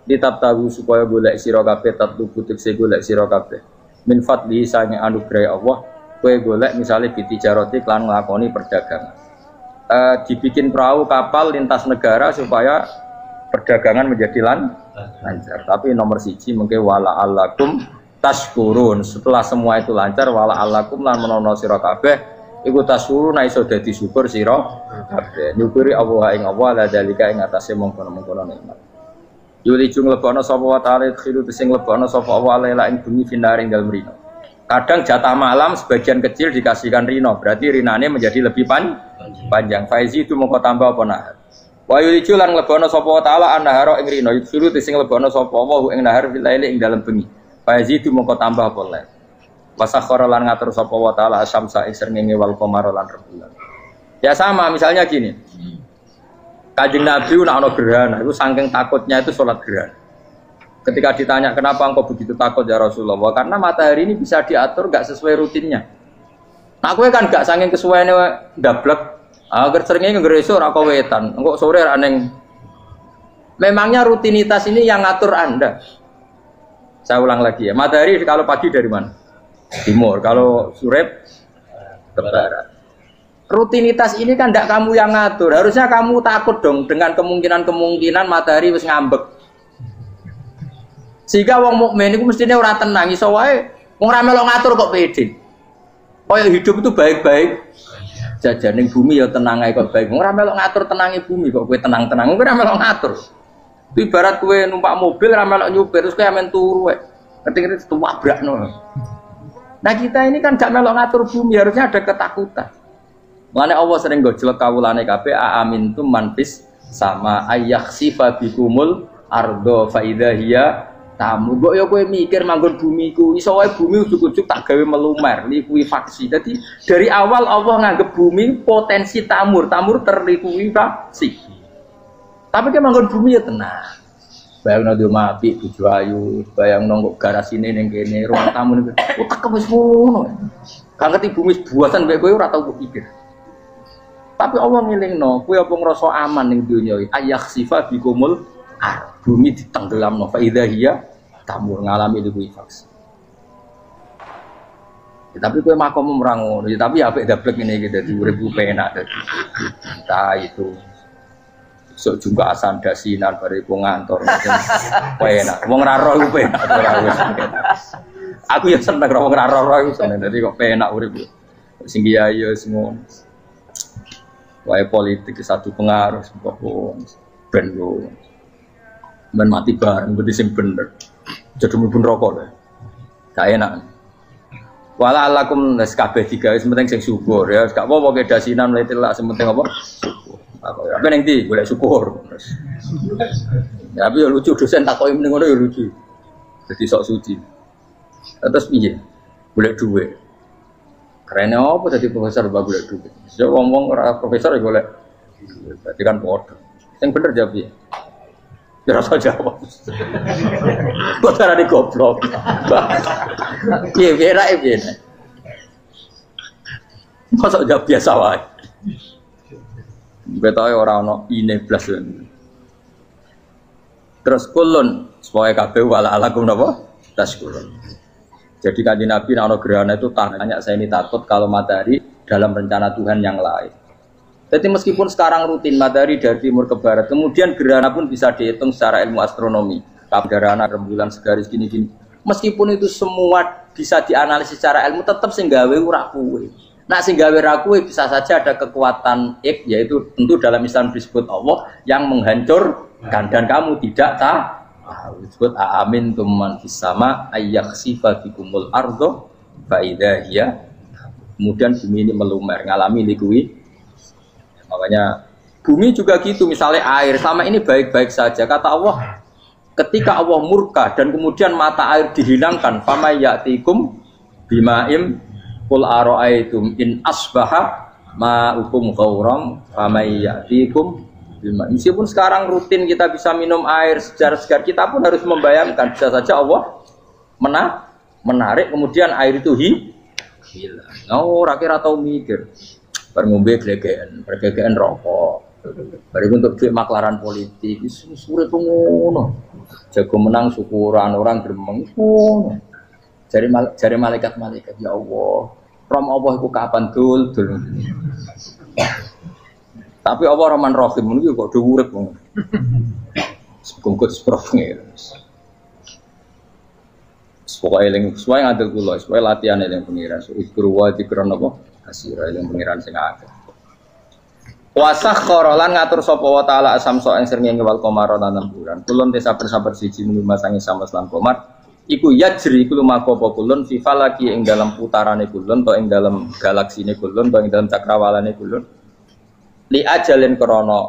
Speaker 1: Ditab tahu supaya golek sira kabeh tatlu butik golek sira kabeh. Min fadli sange anugerah Allah. Kue golek misalnya bitijaroti klan ngelakoni perdagangan. Dibikin perahu kapal lintas negara supaya perdagangan menjadi lancar. Tapi nomor siji mungkin wala alakum tashkurun. Setelah semua itu lancar wala alakum lan menono sira kabeh iku tashkurun iso dadi syukur sira kabeh. Nyukuri Allah ing Allah la dalika ing atase mongkon-mongkon nikmat. Yuli jung lebono sapa wa ta'ala khilu sing lebono sapa Allah la ing bumi finaring dalem rino. Kadang jatah malam sebagian kecil dikasihkan rino, berarti rinane menjadi lebih panjang. Faizi itu mongko tambah apa nahar. Wa yulicu lan lebono sapa ta'ala annahara ing rino, yusuru sing lebono sapa wa ing nahar filaili ing dalem bengi. Faizi itu mongko tambah apa le. Wasakhara lan ngatur sapa wa ta'ala asyamsa ing srengenge wal qamara lan rembulan. Ya sama misalnya gini. Kanjeng Nabi nek ana gerhana, itu saking takutnya itu salat gerhana. Ketika ditanya kenapa engkau begitu takut ya Rasulullah, karena matahari ini bisa diatur gak sesuai rutinnya. Nah, aku kan gak saking kesuaiannya ndablek. Agar seringnya ngeresuk ora wetan. Engko sore ra ning. Memangnya rutinitas ini yang ngatur Anda. Saya ulang lagi ya. Matahari kalau pagi dari mana? Timur. Kalau sore ke barat. Rutinitas ini kan ndak kamu yang ngatur. Harusnya kamu takut dong dengan kemungkinan matahari wis ngambek. Sehingga wong mukmin iku mestine ora tenang iso wae wong ra melok ngatur kok pede. Kaya hidup itu baik-baik. Jajaning bumi ya tenang ae kok baik. Wong ora melok ngatur tenange bumi kok kowe tenang-tenang. Kowe ora melok ngatur. Itu ibarat kowe numpak mobil ra melok nyupir terus kowe amen turu wae. Ngerti-ngerti tuwabrakno. Nah kita ini kan gak melok ngatur bumi, harusnya ada ketakutan. Mulane Allah sering gojlek kawulane kabeh aamintum manfis sama ayakhsifa bikumul ardo fa idza hiya tamu. Mbok ya kowe mikir manggon bumiku, iso wae bumi ujug-ujug tak gawe melumer, likuifaksi. Jadi dari awal Allah nganggep bumi potensi tamur terlikuifaksi. Tapi kan manggon bumi ya tenang. Bayangno di omah apik bojo ayu, bayangno kok garasine ning kene, ruang tamu niku. Utek wis ngono. Gak ngerti bumi buatan mek kowe ora tau pikir. Tapi Allah ngelingno, kowe apa ngrasa aman ning donya iki? Ayakhsifa bikumul bumi ditenggelamno fa idza hiya tamur ngalami likuifaksi. Ya, tapi kowe makom ora ngono, ya, tapi apik dablek ngene iki dadi urip penak dadi. Entah itu sok juga asan dasinan bare ku ngantor penak. Wong ra roh ku penak ora wis. Aku ya seneng wong ra roh iku seneng dadi kok penak urip. Sing kiai ya semua. Wae politik satu pengaruh kok ben yo. Men mati bareng berarti sing bener. Jadi mlebu neraka lho. Gak enak. Wala alakum nas kabeh digawe sementing sing syukur ya. Gak apa-apa ke dasinan mlete lak sementing apa? Syukur. Apa ning ndi golek syukur. Ya tapi yo lucu dosen takoki mending ngono yo lucu. Dadi sok suci. Terus piye? Golek dhuwit. Kerennya apa jadi profesor bagus duit. Saya ngomong profesor ya boleh. Berarti kan bodoh. Yang bener jawab ya. Ya rasa jawab. Kok cara di goblok. Iya biar biar. Masa jawab biasa wae. Betawe ora ono ine blas. Terus kulun supaya kabeh wala alakum napa? Taskurun. Jadi kanjeng Nabi ana gerhana itu tanya saya ini takut kalau matahari dalam rencana Tuhan yang lain. Jadi meskipun sekarang rutin matahari dari timur ke barat, kemudian gerhana pun bisa dihitung secara ilmu astronomi. Gerhana rembulan segaris gini-gini. Meskipun itu semua bisa dianalisis secara ilmu, tetap sing gawe ora kuwe. Nah sing gawe ra kuwe bisa saja ada kekuatan yaitu tentu dalam Islam disebut Allah yang menghancurkan dan kamu tidak tahu. Disebut amin tuman fis sama ayyakhsifa bikumul ardo fa idza hiya. Kemudian bumi ini melumer ngalami likui. Makanya bumi juga gitu, misalnya air selama ini baik-baik saja. Kata Allah, ketika Allah murka dan kemudian mata air dihilangkan, famay ya'tikum bima'im qul ara'aytum in asbaha ma'ukum ghauram famay ya'tikum bima. Meskipun sekarang rutin kita bisa minum air segar-segar, kita pun harus membayangkan bisa saja Allah menarik kemudian air itu hilang. Oh, rakyat atau mikir ngombe glegeken rokok. Bari untuk duit maklaran politik, sulit ngono. Jago menang syukuran orang gremeng ngono. Jari malaikat-malaikat ya Allah. Rom Allah iku kapan dul. Tapi Allah Rahman Rahim niku kok do urip ngono. Sekungkut sprofne. Pokoke eling sesuai ngadil kula, sesuai latihan eling pengiran. Ikru wa dikron apa? Asira yang pengiran sing akeh. Wasakhkhara lan ngatur sapa wa taala asamso ing srengenge wal qamara lan bulan. Kulun te saben-saben siji mung masangi sama lan qamar. Iku yajri iku lumaku apa kulun fi falaki ing dalam putarane kulun to ing dalam galaksine kulun to ing dalam cakrawalane kulun. Li ajalin krana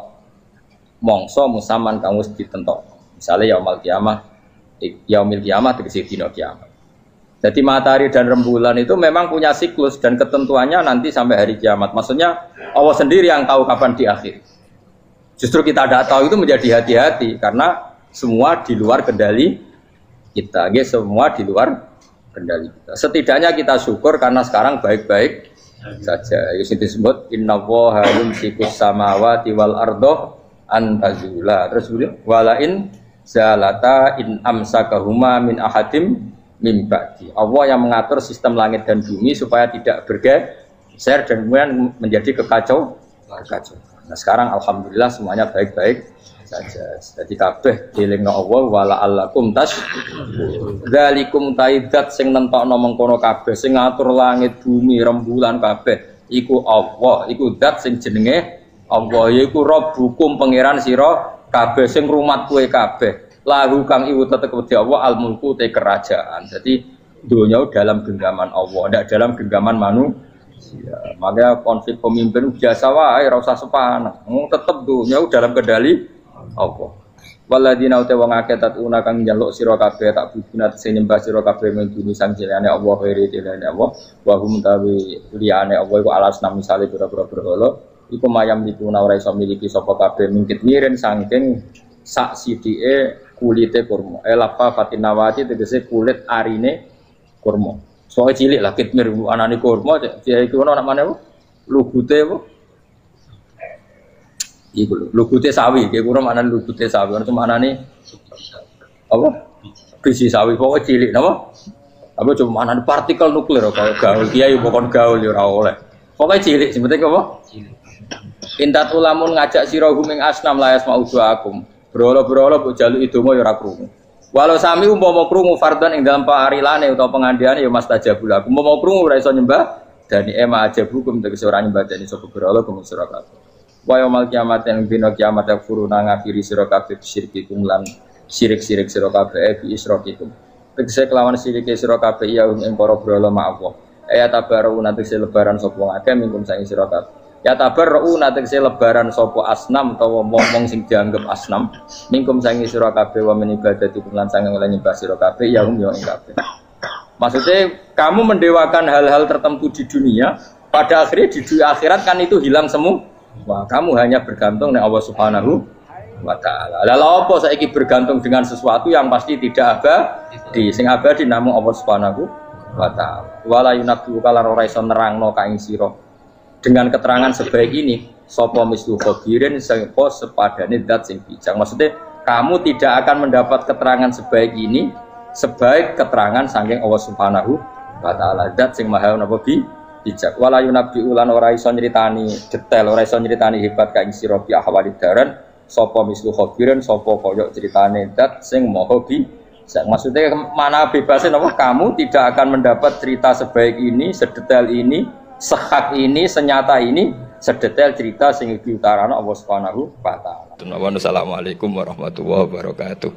Speaker 1: mangsa musaman kang wis ditentokno. Misale yaumul kiamah tegese dina kiamat. Jadi matahari dan rembulan itu memang punya siklus dan ketentuannya nanti sampai hari kiamat. Maksudnya Allah sendiri yang tahu kapan diakhiri. Justru kita tidak tahu itu menjadi hati-hati karena semua di luar kendali kita. Semua di luar kendali kita. Setidaknya kita syukur karena sekarang baik-baik saja. Itu disebut innallaha yumsikus samawati wal ardo an tazula. Terus walain zalata in amsakahuma min ahadim mimbati. Allah yang mengatur sistem langit dan bumi supaya tidak bergeser dan kemudian menjadi kekacauan. Nah sekarang alhamdulillah semuanya baik-baik saja. Jadi kabeh dilingno Allah wala allakum tas. Dzalikum taidat sing nentokno mengkono kabeh sing ngatur langit bumi rembulan kabeh iku Allah, iku zat sing jenenge Allah yaiku Rabbukum pangeran sira kabeh sing rumat kowe kabeh. Lahu kang iwu tetep wedi Allah al-mulku te kerajaan. Jadi dunia dalam genggaman Allah, tidak dalam genggaman manusia. Makanya konflik pemimpin biasa wae, ora usah sepanah. Tetep dunia dalam kendali Allah. Waladina uta wong akeh tatuna kang njaluk sira kabeh tak bujuna sing nyembah sira kabeh menduni sang jilane Allah khairi dilane Allah wa hum tawi liyane Allah iku alas nam misale pira-pira berhala iku mayam dipuna ora iso miliki sapa kabeh mingkit miren saking sak sidike kulite kurma. Lapa fatinawati tegese kulit arine kurma. Soale cilik lah kitmir anane kurma dia iku ana namane apa? Lugute apa? Iku lugute sawi, iki kurang maknane lugute sawi. Ana maknane apa? Biji sawi pokoke cilik napa? Apa cuma maknane partikel nuklir kaya gaul kiai pokon gaul ya ora oleh. Pokoke cilik sing penting apa? Cilik. Intat ulamun ngajak sira guming asnam layas mauduakum. Berolo-berolo mbok jaluk idonga ya ora krungu. Walau sami umpama krungu fardhan ing dalam parilane utawa pengandiane ya mastajabul aku. Umpama krungu ora iso nyembah dani ema aja hukum tegese ora nyembah dani sapa berolo kuwi sira kabeh. Wa yaumil kiamat ing dina kiamat furuna ngafiri sira kabeh syirikikum lan syirik-syirik sira kabeh bi isrokikum. Tegese kelawan sirike sira kabeh ya ing para berolo ma'allah. Ya tabaru nanti lebaran sapa ngake mingkum sang sira kabeh. Ya tabarru nate se lebaran sapa asnam utawa wong sing dianggep asnam mingkum sangi sira kabeh wa men ibadati lan sange lan nyembah sira kabeh ya ing kabeh Maksudnya kamu mendewakan hal-hal tertentu di dunia, pada akhirnya di dunia akhirat kan itu hilang semua. Wah, kamu hanya bergantung dengan Allah Subhanahu wa Ta'ala. Lalu apa saiki bergantung dengan sesuatu yang pasti tidak abadi, sing abadi namung Allah Subhanahu wa Ta'ala. Wala yunabbi'u kalan ora iso nerangno ka ing sira dengan keterangan sebaik ini sapa mislu khabirin sapa sepadane zat sing bijak. Maksudnya kamu tidak akan mendapat keterangan sebaik ini sebaik keterangan saking Allah Subhanahu wa Ta'ala, zat sing maha napa bijak. Wala yunabbi'u lan ora iso nyritani detail, ora iso nyritani hebat ka ing sira bi ahwalid daran sapa mislu khabirin sapa kaya critane zat sing maha bijak. Maksudnya mana bebasin apa kamu tidak akan mendapat cerita sebaik ini, sedetail ini, sehak ini, senyata ini, sedetail cerita sing diutarana Allah Subhanahu wa Ta'ala. Assalamualaikum warahmatullahi wabarakatuh.